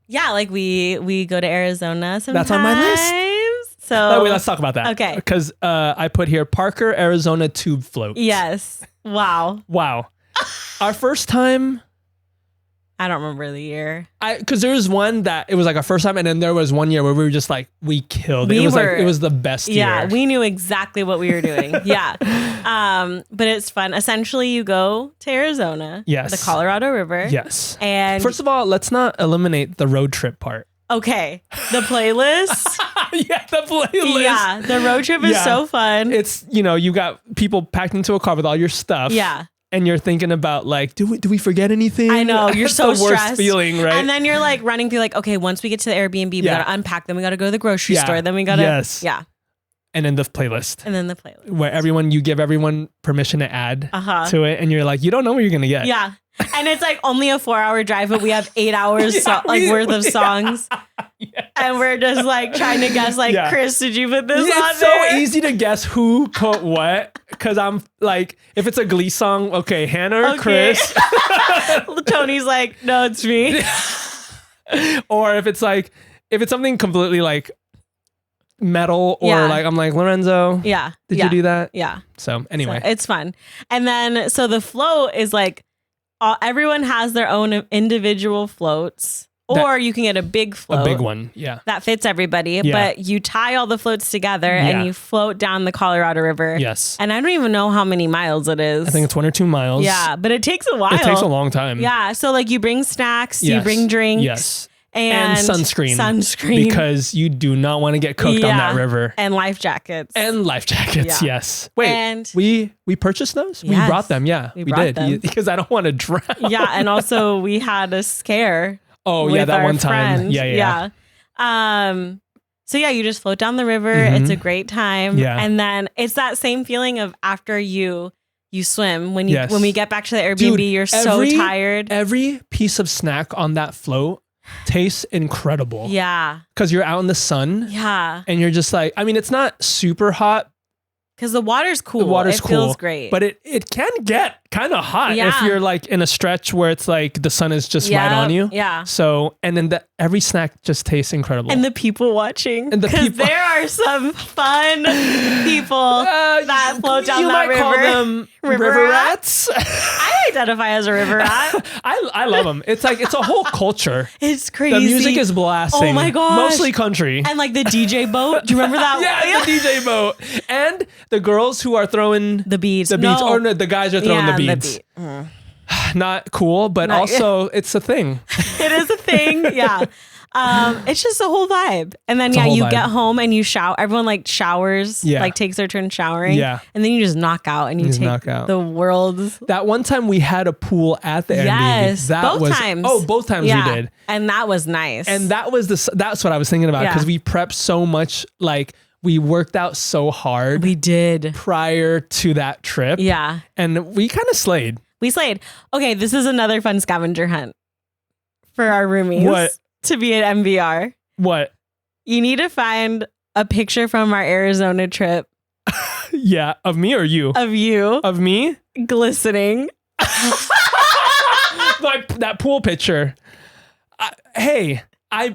A: Yeah, like we go to Arizona sometimes.
B: That's on my list.
A: So
B: wait, let's talk about that.
A: Okay.
B: Because I put here Parker, Arizona tube float.
A: Yes. Wow.
B: Our first time.
A: I don't remember the year.
B: Because there was one that it was like our first time, and then there was one year where we were just like, we killed it. It was the best year.
A: Yeah, we knew exactly what we were doing. Yeah. But it's fun. Essentially, you go to Arizona, the Colorado River.
B: Yes.
A: And
B: first of all, let's not eliminate the road trip part.
A: Okay. The playlist.
B: Yeah, the playlist.
A: Yeah, the road trip is so fun.
B: It's, you got people packed into a car with all your stuff.
A: Yeah.
B: And you're thinking about like, do we forget anything?
A: I know, you're so
B: the
A: stressed.
B: Worst feeling, right?
A: And then you're like running through like, okay, once we get to the Airbnb, we gotta unpack them. We gotta go to the grocery store. Then we gotta,
B: And then the playlist. Where you give everyone permission to add to it. And you're like, you don't know what you're going to get.
A: Yeah. And it's like only a 4-hour drive, but we have 8 hours worth of songs. Yes. And we're just like trying to guess like, Kris, did you put this on
B: there? It's so easy to guess who put what. Because I'm like, if it's a Glee song, okay, Hannah or Kris.
A: Tony's like, no, it's me.
B: Or if it's something completely like metal or like, I'm like, Lorenzo.
A: Yeah.
B: Did you do that?
A: Yeah.
B: So anyway.
A: So it's fun. And then, so the float is like, everyone has their own individual floats. Or you can get a big float.
B: A big one, yeah.
A: That fits everybody. Yeah. But you tie all the floats together and you float down the Colorado River.
B: Yes.
A: And I don't even know how many miles it is.
B: I think it's 1 or 2 miles.
A: Yeah, but it takes a while.
B: It takes a long time.
A: Yeah. So like you bring snacks, you bring drinks.
B: Yes.
A: And
B: sunscreen. Because you do not want to get cooked on that river.
A: And life jackets.
B: Yes. Wait, and we purchased those?
A: Yes.
B: We brought them, yeah. We did.
A: Them.
B: Because I don't want to drown.
A: Yeah, and also we had a scare.
B: Oh, yeah, that one time. Yeah.
A: So yeah, you just float down the river. It's a great time.
B: Yeah.
A: And then it's that same feeling of after you swim. When we get back to the Airbnb, you're so tired.
B: Every piece of snack on that float tastes incredible.
A: Yeah.
B: Because you're out in the sun.
A: Yeah.
B: And you're just like, I mean, it's not super hot.
A: Because the water's cool. It feels great.
B: But it can get kind of hot if you're like in a stretch where it's like the sun is just right on you.
A: Yeah.
B: So, and then every snack just tastes incredible.
A: And the people watching. Because there are some fun people that float down that river.
B: You might call them river rats.
A: I identify as a river rat.
B: I love them. It's like, it's a whole culture.
A: It's crazy.
B: The music is blasting.
A: Oh my gosh.
B: Mostly country.
A: And like the DJ boat. Do you remember that?
B: Yeah, the DJ boat. And the girls who are throwing
A: the beads.
B: Or no, the guys are throwing the beads. Not cool, but also it's a thing.
A: It is a thing. Yeah. It's just a whole vibe. And then you get home and you shower. Everyone like showers, like takes their turn showering.
B: Yeah.
A: And then you just knock out and you take the world's.
B: That one time we had a pool at the Airbnb.
A: Yes. Both times.
B: Oh, both times we did.
A: And that was nice.
B: And that's what I was thinking about because we prepped so much, like we worked out so hard.
A: We did.
B: Prior to that trip.
A: Yeah.
B: And we kind of slayed.
A: We slayed. Okay, this is another fun scavenger hunt for our roomies.
B: What?
A: To be at MVR.
B: What?
A: You need to find a picture from our Arizona trip.
B: Yeah. Of me or you?
A: Of you.
B: Of me?
A: Glistening.
B: Like that pool picture. Hey.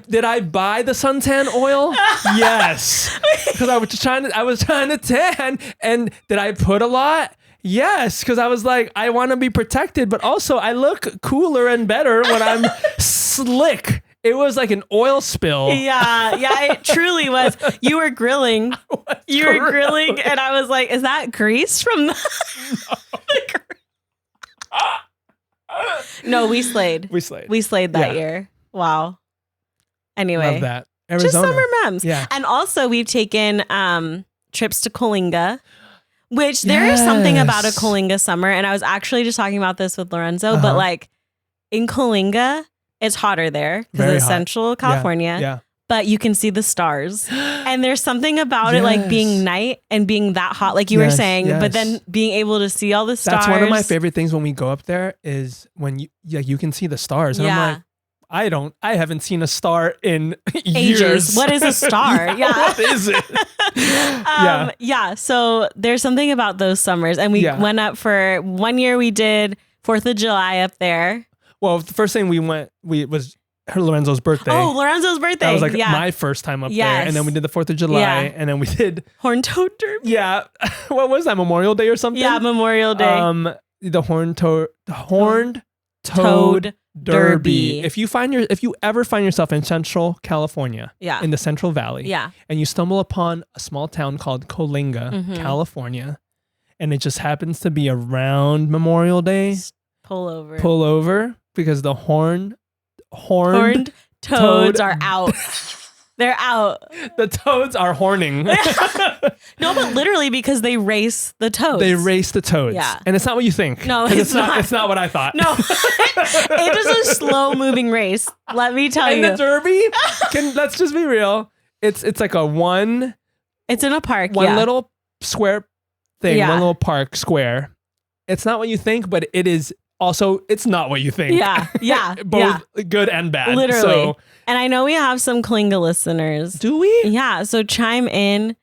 B: Did I buy the suntan oil? Yes. Because I was trying to tan. And did I put a lot? Yes. Because I was like, I want to be protected, but also I look cooler and better when I'm slick. It was like an oil spill.
A: Yeah, it truly was. You were grilling. You were grilling, and I was like, is that grease from the No, we slayed. We slayed that year. Wow. Anyway,
B: love that. Arizona.
A: Just summer memes.
B: Yeah.
A: And also we've taken trips to Coalinga, which there is something about a Coalinga summer. And I was actually just talking about this with Lorenzo, but like in Coalinga, it's hotter there because it's Central California.
B: Yeah.
A: But you can see the stars. And there's something about it like being night and being that hot, like you were saying, but then being able to see all the stars.
B: That's one of my favorite things when we go up there is when you can see the stars. And I'm like, I haven't seen a star in years.
A: What is a star?
B: What is it?
A: So there's something about those summers. And we went up for 1 year we did 4th of July up there.
B: Well, the first thing we was Lorenzo's birthday.
A: Oh, Lorenzo's birthday.
B: That was like my first time up there. And then we did the 4th of July. And then we did
A: Horn-Toad Derby.
B: Yeah. What was that? Memorial Day or something?
A: Yeah, Memorial Day.
B: The Horned Toad Derby. If you ever find yourself in Central California, in the Central Valley, and you stumble upon a small town called Coalinga, California, and it just happens to be around Memorial Day,
A: pull over because the horned toads are out. They're out.
B: The toads are horning.
A: No, but literally because they race the toads.
B: They race the toads.
A: Yeah.
B: And it's not what you think.
A: No, it's not.
B: It's not what I thought.
A: No. It is a slow moving race. Let me tell you.
B: And the Derby, let's just be real. It's like a one.
A: It's in a park.
B: One little square thing. Yeah. One little park square. It's not what you think, but it is also, it's not what you think.
A: Yeah. Yeah.
B: Both good and bad.
A: Literally.
B: So,
A: and I know we have some Kalinga listeners.
B: Do we?
A: Yeah. So chime in.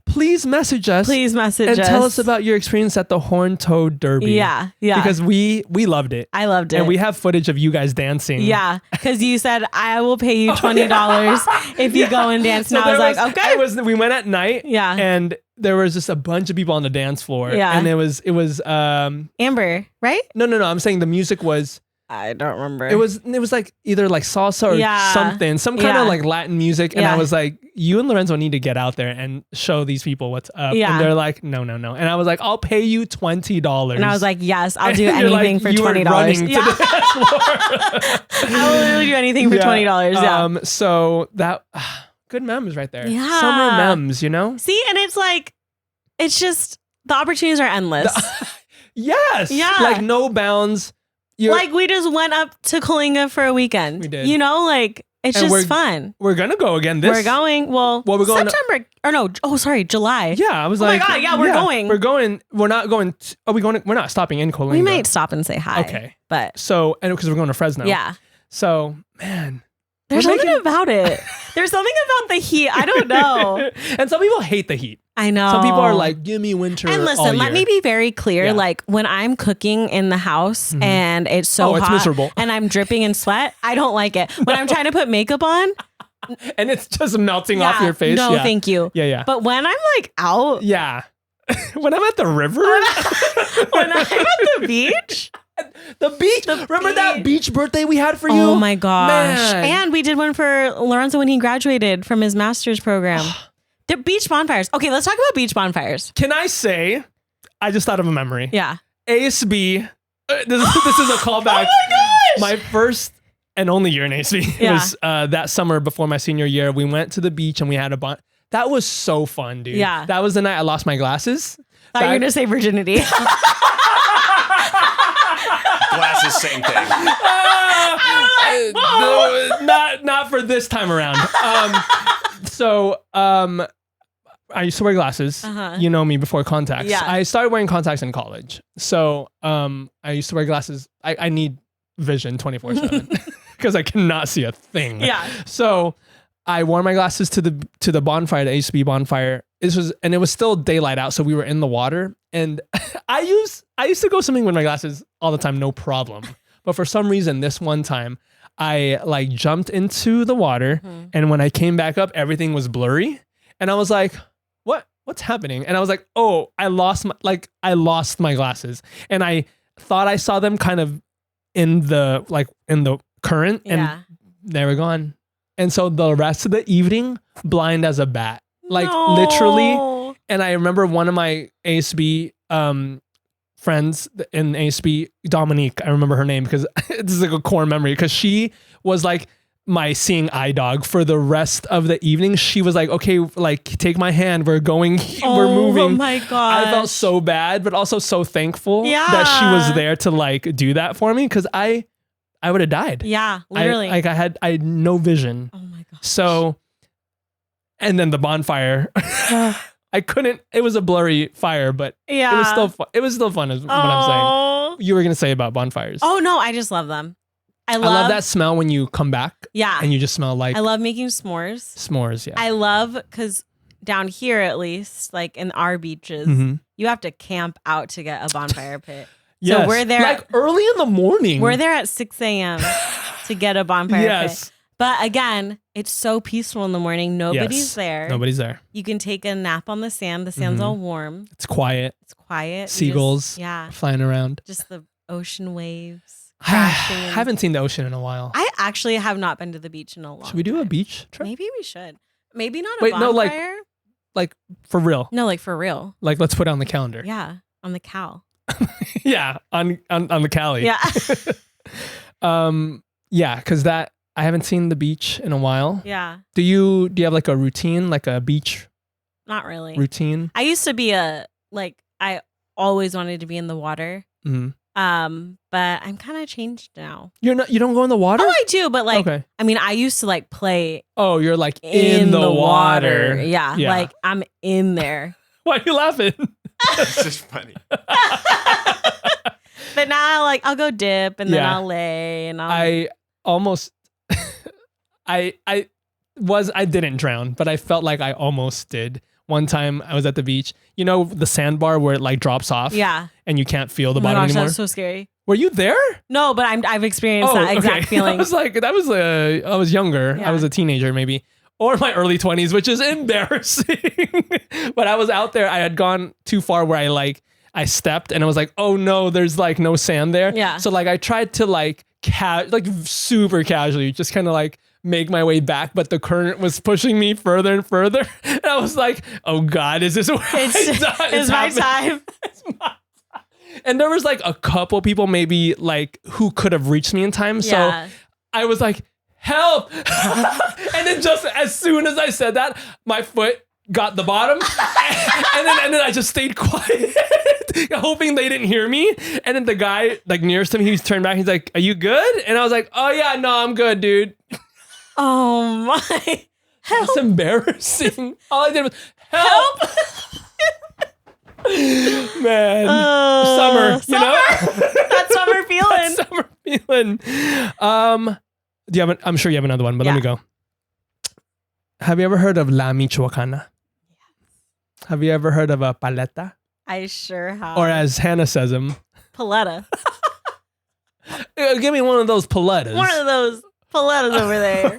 B: Please message us. And tell us about your experience at the Horned Toad Derby.
A: Yeah. Yeah.
B: Because we loved it.
A: I loved it.
B: And we have footage of you guys dancing.
A: Yeah. Because you said, I will pay you $20 if you go and dance. And I was like, okay.
B: We went at night.
A: Yeah.
B: And there was just a bunch of people on the dance floor.
A: Yeah.
B: And it was
A: Amber, right?
B: No. I'm saying the music was,
A: I don't remember.
B: It was like either like salsa or something, some kind of like Latin music. And I was like, you and Lorenzo need to get out there and show these people what's up. Yeah. And they're like, no. And I was like, I'll pay you $20.
A: And I was like, yes, I'll do anything for $20.
B: Yeah.
A: I will literally do anything for $20. Yeah.
B: So that good memes right there.
A: Yeah.
B: Summer memes, you know?
A: See, and it's like, it's just the opportunities are endless.
B: Yes. Yeah. Like no bounds.
A: Like we just went up to Kalinga for a weekend.
B: We did.
A: You know, like it's just fun.
B: We're gonna go again.
A: We're going. Well, we're going September or no? Oh, sorry, July.
B: Yeah, I was
A: like, oh my god, yeah, we're going.
B: We're going. We're not going. Are we going? We're not stopping in Kalinga.
A: We might stop and say hi.
B: Okay,
A: but
B: so and because we're going to Fresno.
A: Yeah.
B: So man.
A: There's something about it. There's something about the heat. I don't know.
B: And some people hate the heat.
A: I know.
B: Some people are like, give me winter.
A: And listen, let me be very clear. Yeah. Like when I'm cooking in the house and it's so hot
B: miserable.
A: And I'm dripping in sweat, I don't like it. When I'm trying to put makeup on
B: and it's just melting off your face.
A: No, thank you.
B: Yeah.
A: But when I'm like out.
B: Yeah. When I'm at the river.
A: When I'm at the beach.
B: The beach. Remember that beach birthday we had for you?
A: Oh my gosh.
B: Man.
A: And we did one for Lorenzo when he graduated from his master's program. The beach bonfires. Okay, let's talk about beach bonfires.
B: Can I say, I just thought of a memory.
A: Yeah.
B: ASB. This is a callback.
A: Oh my gosh.
B: My first and only year in ASB. It was that summer before my senior year. We went to the beach and we had a that was so fun, dude. Yeah. That was the night I lost my glasses.
A: Thought you were going to say virginity.
C: Glasses, same thing.
B: Not for this time around. I used to wear glasses. You know me before contacts.
A: Yeah.
B: I started wearing contacts in college. So I used to wear glasses. I need vision 24/7 because I cannot see a thing.
A: Yeah.
B: So I wore my glasses to the bonfire, the HB bonfire. It was still daylight out, so we were in the water. And I used to go swimming with my glasses all the time, no problem. But for some reason, this one time, I like jumped into the water, and when I came back up, everything was blurry, and I was like, "What's happening?" And I was like, "Oh, I lost my glasses," and I thought I saw them kind of in the current, and they were gone. And so the rest of the evening, blind as a bat. Literally. And I remember one of my ASB friends in ASB, Dominique, I remember her name because this is like a core memory because she was like my seeing eye dog for the rest of the evening. She was like, okay, like take my hand. We're going, we're moving.
A: Oh my God.
B: I felt so bad, but also so thankful that she was there to like do that for me because I would have died.
A: Yeah, literally.
B: I had no vision.
A: Oh my gosh.
B: So, and then the bonfire. I couldn't. It was a blurry fire, but it was still fun. It was still fun, is what I'm saying. You were gonna say about bonfires.
A: Oh no, I just love them. I
B: love that smell when you come back.
A: Yeah,
B: and you just smell like.
A: I love making s'mores.
B: S'mores, yeah.
A: I love because down here, at least, like in our beaches, you have to camp out to get a bonfire pit.
B: Yes.
A: So we're there
B: like early in the morning.
A: We're there at 6 a.m. to get a bonfire
B: Yes.
A: pit. But again, it's so peaceful in the morning. Nobody's there.
B: Nobody's there.
A: You can take a nap on the sand. The sand's all warm.
B: It's quiet. Seagulls flying around.
A: Just the ocean waves.
B: I haven't seen the ocean in a while.
A: I actually have not been to the beach in a long time.
B: Should we do a beach trip?
A: Maybe we should. Maybe not a bonfire.
B: No, like for real.
A: No, like for real.
B: Like let's put it on the calendar.
A: Yeah, on the Cal.
B: Yeah, on the Cali.
A: Yeah.
B: Yeah, because that I haven't seen the beach in a while.
A: Yeah.
B: Do you have like a routine, like a beach?
A: Not really.
B: Routine.
A: I used to be I always wanted to be in the water.
B: Mm-hmm.
A: But I'm kind of changed now.
B: You don't go in the water?
A: Oh, I do, but like,
B: okay.
A: I mean, I used to like play.
B: Oh, you're like in the water.
A: Yeah, like I'm in there.
B: Why are you laughing?
C: It's just funny.
A: But now, like, I'll go dip and then I'll lay and
B: I almost, I didn't drown, but I felt like I almost did. One time I was at the beach, you know, the sandbar where it like drops off.
A: Yeah.
B: And you can't feel the bottom anymore.
A: That's so scary.
B: Were you there?
A: No, but I've experienced that exact feeling.
B: I was younger. Yeah. I was a teenager maybe. Or my early 20s, which is embarrassing. But I was out there. I had gone too far where I stepped and I was like, oh no, there's like no sand there.
A: Yeah.
B: So like I tried to like super casually, just kind of like make my way back, but the current was pushing me further and further. And I was like, oh God, is this where
A: it's my time?
B: It's my time. And there was like a couple people maybe like who could have reached me in time. So I was like, help. And then just as soon as I said that, my foot got the bottom. and then I just stayed quiet, hoping they didn't hear me. And then the guy like nearest him, he's turned back. He's like, are you good? And I was like, oh yeah, no, I'm good, dude.
A: Oh my.
B: That's embarrassing. All I did was help. Man. Summer, you know?
A: That's summer feeling.
B: That's summer feeling. I'm sure you have another one, but let me go. Have you ever heard of La Michoacana? Yes. Have you ever heard of a paleta?
A: I sure have.
B: Or as Hannah says them,
A: paleta.
B: Give me one of those paletas.
A: One of those paletas over
B: there.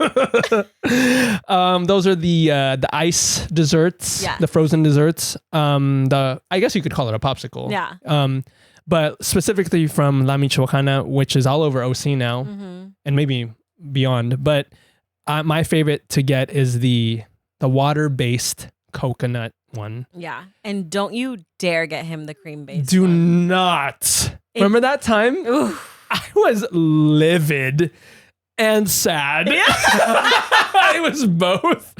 B: Those are the ice desserts, the frozen desserts. I guess you could call it a popsicle.
A: Yeah.
B: But specifically from La Michoacana, which is all over OC now, and maybe beyond. But my favorite to get is the water-based coconut one.
A: Yeah. And don't you dare get him the cream-based
B: Do not. Remember that time?
A: Oof.
B: I was livid and sad. Yeah. It was both.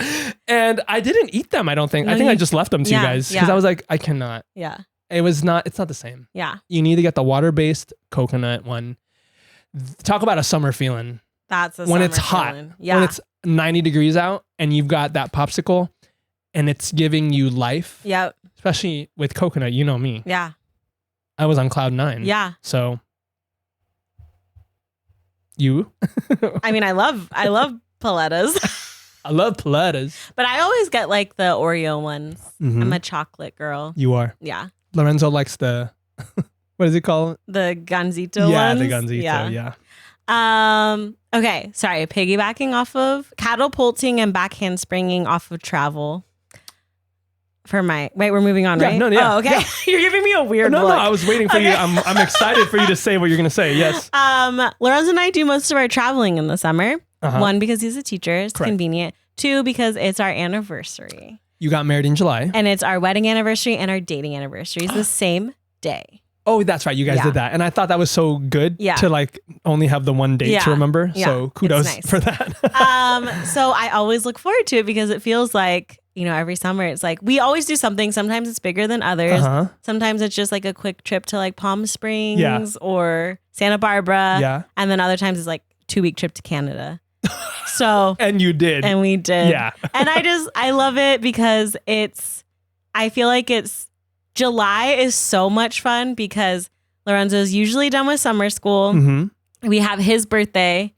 B: And I didn't eat them, I don't think. I think I just left them to you guys because I was like, I cannot.
A: Yeah.
B: It's not the same.
A: Yeah.
B: You need to get the water-based coconut one. Talk about a summer feeling.
A: That's a
B: when
A: summer
B: it's hot.
A: feeling. Yeah.
B: When it's 90 degrees out and you've got that popsicle and it's giving you life.
A: Yep.
B: Especially with coconut, you know me.
A: Yeah.
B: I was on cloud 9.
A: Yeah.
B: So you?
A: I mean, I love paletas.
B: I love paletas.
A: But I always get like the Oreo ones. I'm a chocolate girl.
B: You are.
A: Yeah.
B: Lorenzo likes the, what does he call it?
A: The Gansito ones.
B: Yeah, the Gansito, yeah.
A: Okay, sorry. Piggybacking off of catapulting and backhand springing off of travel. Wait, we're moving on, right?
B: No, yeah.
A: Oh, okay. Yeah. You're giving me a weird look.
B: No, I was waiting for you. I'm excited for you to say what you're going to say. Yes.
A: Lorenzo and I do most of our traveling in the summer. One, because he's a teacher. It's convenient. Two, because it's our anniversary.
B: You got married in July.
A: And it's our wedding anniversary and our dating anniversary. It's the same day.
B: Oh, that's right. You guys did that. And I thought that was so good to like only have the one date to remember. Yeah. So kudos for that.
A: So I always look forward to it because it feels like, you know, every summer it's like we always do something. Sometimes it's bigger than others. Sometimes it's just like a quick trip to like Palm Springs or Santa Barbara.
B: Yeah.
A: And then other times it's like 2-week trip to Canada. So
B: and you did.
A: And we did.
B: Yeah.
A: And I love it because I feel like July is so much fun because Lorenzo's usually done with summer school. We have his birthday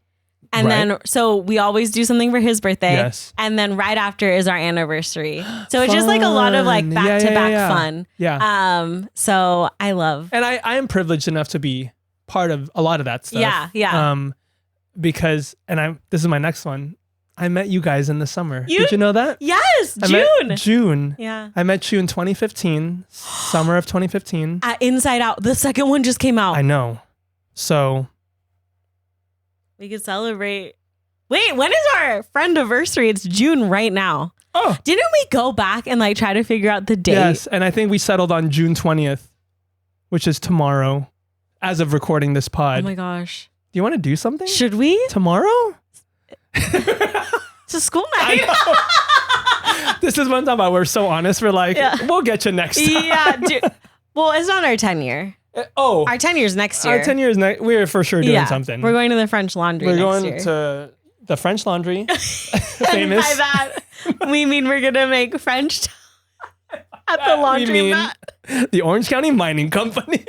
A: And then, so we always do something for his birthday.
B: Yes.
A: And then right after is our anniversary. So it's just like a lot of like back to back fun.
B: Yeah.
A: So I love.
B: And I am privileged enough to be part of a lot of that stuff.
A: Yeah. Yeah.
B: Because, this is my next one. I met you guys in the summer. Did you know that?
A: Yes.
B: June.
A: Yeah.
B: I met you in 2015, summer of 2015.
A: At Inside Out. The second one just came out.
B: I know. So.
A: We could celebrate. Wait, when is our friend anniversary? It's June right now.
B: Oh.
A: Didn't we go back and like try to figure out the date?
B: Yes. And I think we settled on June 20th, which is tomorrow, as of recording this pod.
A: Oh my gosh.
B: Do you want to do something?
A: Should we?
B: Tomorrow?
A: It's a school night.
B: This is what I'm talking about. We're so honest. We're like, we'll get you next time.
A: Yeah. Well, it's not our 10 year. Our 10 years next year.
B: Our 10 years next. We're for sure doing something.
A: We're going to the French Laundry
B: We're
A: next
B: going
A: year.
B: to the French Laundry. Famous.
A: And by that, we mean we're going to make French at the laundry mat.
B: The Orange County Mining Company.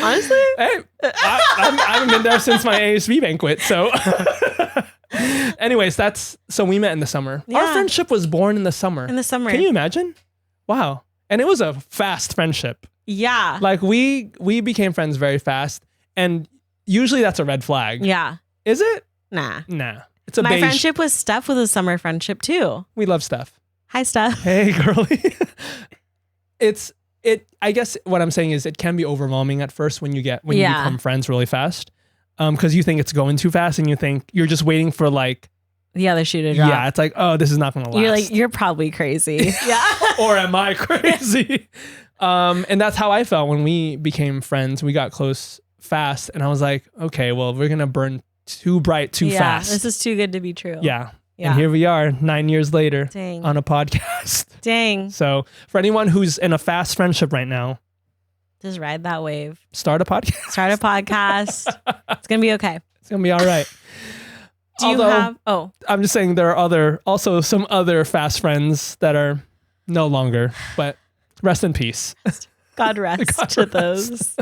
A: Honestly?
B: Hey, I haven't been there since my ASB banquet. So anyways, so we met in the summer.
A: Yeah.
B: Our friendship was born in the summer.
A: In the summer.
B: Can you imagine? Wow. And it was a fast friendship.
A: Yeah.
B: Like we became friends very fast. And usually that's a red flag.
A: Yeah.
B: Is it?
A: Nah.
B: It's a
A: My
B: beige.
A: friendship with Steph was a summer friendship too.
B: We love Steph.
A: Hi, Steph.
B: Hey, girly. I guess what I'm saying is it can be overwhelming at first when you become friends really fast. Because you think it's going too fast and you think you're just waiting for like
A: the other shoe to drop.
B: Yeah, it's like, oh, this is not going to last.
A: You're like, you're probably crazy. Yeah.
B: Or am I crazy? And that's how I felt when we became friends. We got close fast and I was like, okay, well, we're going to burn too bright too fast.
A: This is too good to be true.
B: Yeah. And here we are 9 years later.
A: Dang.
B: On a podcast.
A: Dang.
B: So for anyone who's in a fast friendship right now,
A: just ride that wave.
B: Start a podcast.
A: It's going to be okay.
B: It's going to be all right. I'm just saying there are also some other fast friends that are no longer, but rest in peace.
A: God rest to those.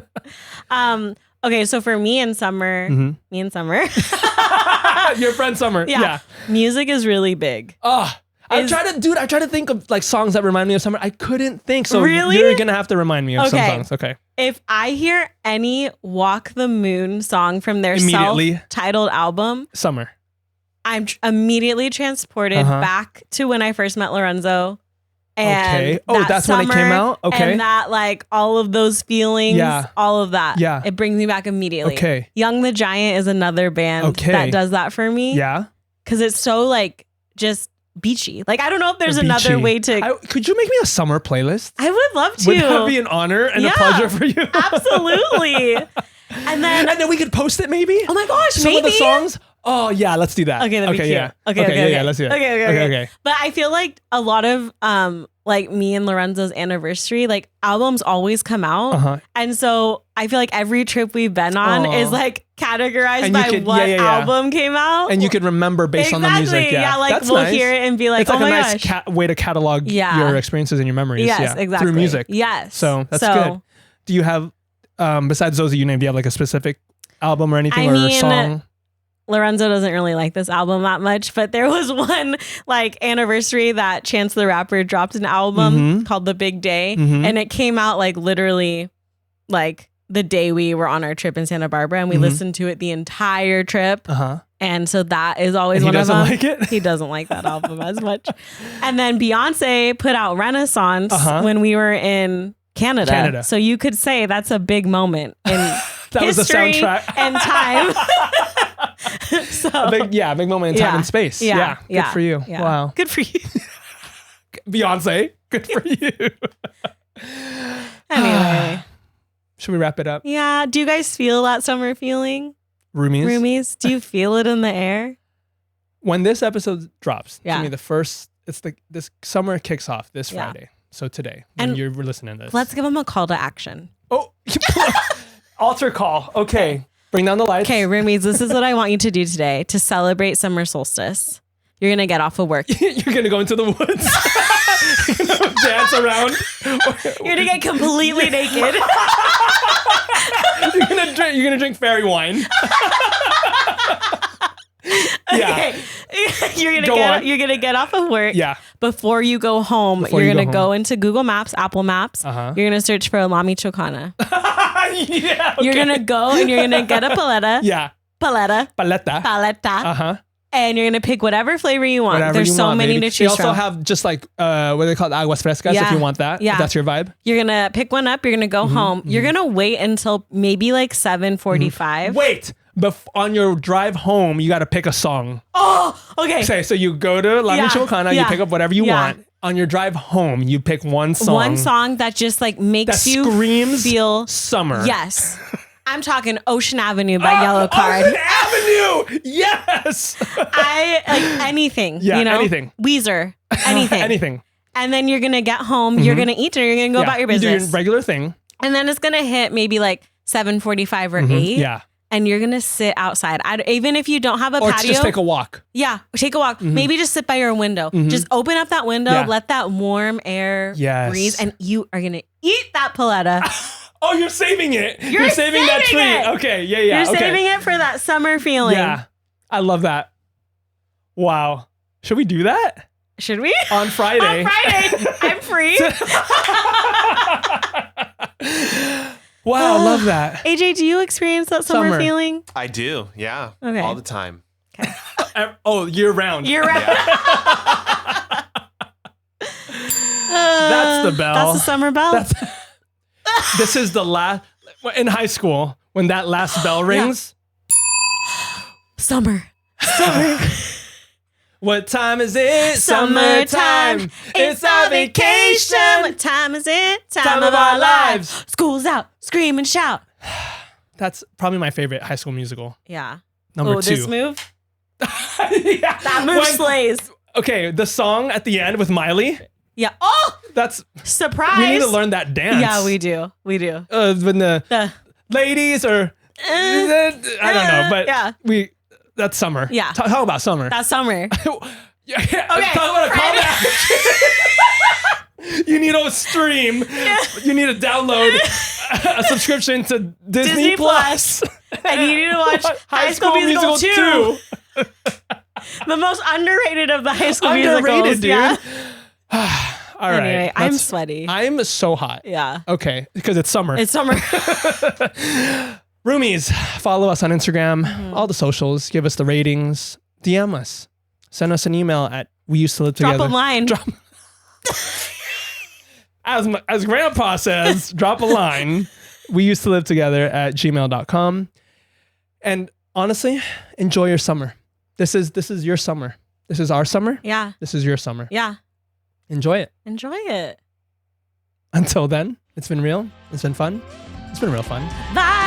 A: Okay, so for me and Summer,
B: your friend Summer, yeah.
A: Music is really big.
B: I try to think of like songs that remind me of Summer. I couldn't think. So
A: really?
B: You're going to have to remind me of some songs. Okay.
A: If I hear any Walk the Moon song from their self-titled album,
B: Summer,
A: I'm immediately transported back to when I first met Lorenzo. And
B: that's when it came out? Okay.
A: And that like all of those feelings, all of that.
B: Yeah.
A: It brings me back immediately.
B: Okay.
A: Young the Giant is another band that does that for me.
B: Yeah.
A: Because it's so like just beachy. Like I don't know if there's another way to.
B: Could you make me a summer playlist?
A: I would love to.
B: Would that be an honor and a pleasure for you?
A: Absolutely. And then
B: we could post it maybe?
A: Oh my gosh,
B: some of the songs. Oh yeah, let's do that.
A: Okay, that'd be cute.
B: Yeah.
A: Okay,
B: let's do it.
A: Okay. But I feel like a lot of like me and Lorenzo's anniversary, like albums always come out, and so I feel like every trip we've been on is like categorized by what album came out,
B: and you can remember based on the music.
A: Yeah, like
B: that's
A: we'll
B: nice.
A: hear it and be like,
B: it's like
A: oh
B: a
A: my
B: nice
A: gosh.
B: way to catalog your experiences and your memories.
A: Yes, exactly.
B: Through music.
A: Yes.
B: So that's good. Do you have besides those that you named? Do you have like a specific album or anything or song?
A: Lorenzo doesn't really like this album that much, but there was one like anniversary that Chance the Rapper dropped an album called The Big Day, and it came out like literally like the day we were on our trip in Santa Barbara, and we listened to it the entire trip. And so that is always one of them.
B: He doesn't like it?
A: He doesn't like that album as much. And then Beyonce put out Renaissance when we were in Canada. So you could say that's a big moment in
B: that was the soundtrack
A: and time. So
B: a big moment in time and space. Yeah. Good for you.
A: Yeah.
B: Wow.
A: Good for you.
B: Beyonce. Good for you.
A: Anyway.
B: Should we wrap it up?
A: Yeah. Do you guys feel that summer feeling?
B: Roomies?
A: Do you feel it in the air?
B: When this episode drops,
A: to
B: me this summer kicks off this Friday. So today, when you're listening to this.
A: Let's give them a call to action.
B: Oh, altar call. Okay. Bring down the lights.
A: Okay, roomies, this is what I want you to do today to celebrate summer solstice. You're going to get off of work.
B: You're going to go into the woods. You're going to dance around.
A: You're going to get completely naked.
B: You're going to drink fairy wine. Yeah.
A: You're gonna get off of work.
B: Yeah.
A: Before you go home, you're gonna go into Google Maps, Apple Maps. You're gonna search for Lami Chocana.
B: Yeah. Okay.
A: You're gonna go and you're gonna get a paleta.
B: Yeah.
A: Paleta.
B: Paleta.
A: And you're gonna pick whatever flavor you want.
B: Whatever
A: There's
B: you
A: so
B: want,
A: many
B: baby.
A: to choose from.
B: They also have just like what they call aguas frescas if you want that. Yeah. If that's your vibe.
A: You're gonna pick one up. You're gonna go home. You're gonna wait until maybe like 7:45.
B: Wait. On your drive home, you got to pick a song.
A: Oh, okay.
B: So you go to La Michoacana, you pick up whatever you want. On your drive home, you pick one song.
A: One song that just like makes you
B: screams
A: feel
B: summer.
A: Yes. I'm talking Ocean Avenue by Yellow Card.
B: Ocean Avenue! Yes!
A: I like anything.
B: Yeah,
A: you know?
B: anything.
A: Weezer. Anything.
B: Anything.
A: And then you're going to get home, you're going to eat, and you're going to go about your business.
B: You do your regular thing.
A: And then it's going to hit maybe like 7:45 or 8.
B: Yeah.
A: And you're going to sit outside. Even if you don't have a patio.
B: Or just take a walk.
A: Yeah. Take a walk. Maybe just sit by your window. Just open up that window, let that warm air breeze, and you are going to eat that paleta.
B: Oh, you're saving it. You're saving that treat.
A: It.
B: Okay. Yeah.
A: You're saving it for that summer feeling.
B: Yeah. I love that. Wow. Should we do that?
A: Should we?
B: On Friday.
A: I'm free.
B: Wow, I love that.
A: AJ, do you experience that summer feeling?
C: I do. Yeah.
A: Okay.
C: All the time.
A: Okay.
B: Year round.
A: Year round.
C: Yeah.
B: That's the bell.
A: That's the summer bell.
B: This is the last in high school when that last bell rings.
A: Yeah. Summer.
B: What time is it? Summertime. It's our vacation.
A: What time is it?
B: Time of our lives.
A: School's out. Scream and shout.
B: That's probably my favorite high school musical.
A: Yeah.
B: Number 2.
A: This move?
B: Yeah.
A: That move slays.
B: Okay, the song at the end with Miley.
A: Yeah. Oh!
B: That's
A: surprise.
B: We need to learn that dance.
A: Yeah, we do.
B: When the ladies are I don't know, but that's summer.
A: Yeah.
B: Talk about summer.
A: That's summer.
B: Yeah. Okay. Talk about a callback. You need to stream. Yeah. You need to download a subscription to Disney Plus.
A: And you need to watch High School Musical 2. The most underrated of the High School musicals.
B: Dude.
A: Yeah.
B: All right.
A: Anyway, I'm sweaty.
B: I'm so hot.
A: Yeah.
B: Okay. Because it's summer.
A: It's summer.
B: Roomies, follow us on Instagram, all the socials, give us the ratings, DM us, send us an email at we used to live together.
A: Drop a line.
B: As Grandpa says, drop a line. We used to live together at gmail.com. And honestly, enjoy your summer. This is your summer. This is our summer.
A: Yeah.
B: This is your summer.
A: Yeah.
B: Enjoy it.
A: Enjoy it.
B: Until then, it's been real. It's been fun. It's been real fun.
A: Bye.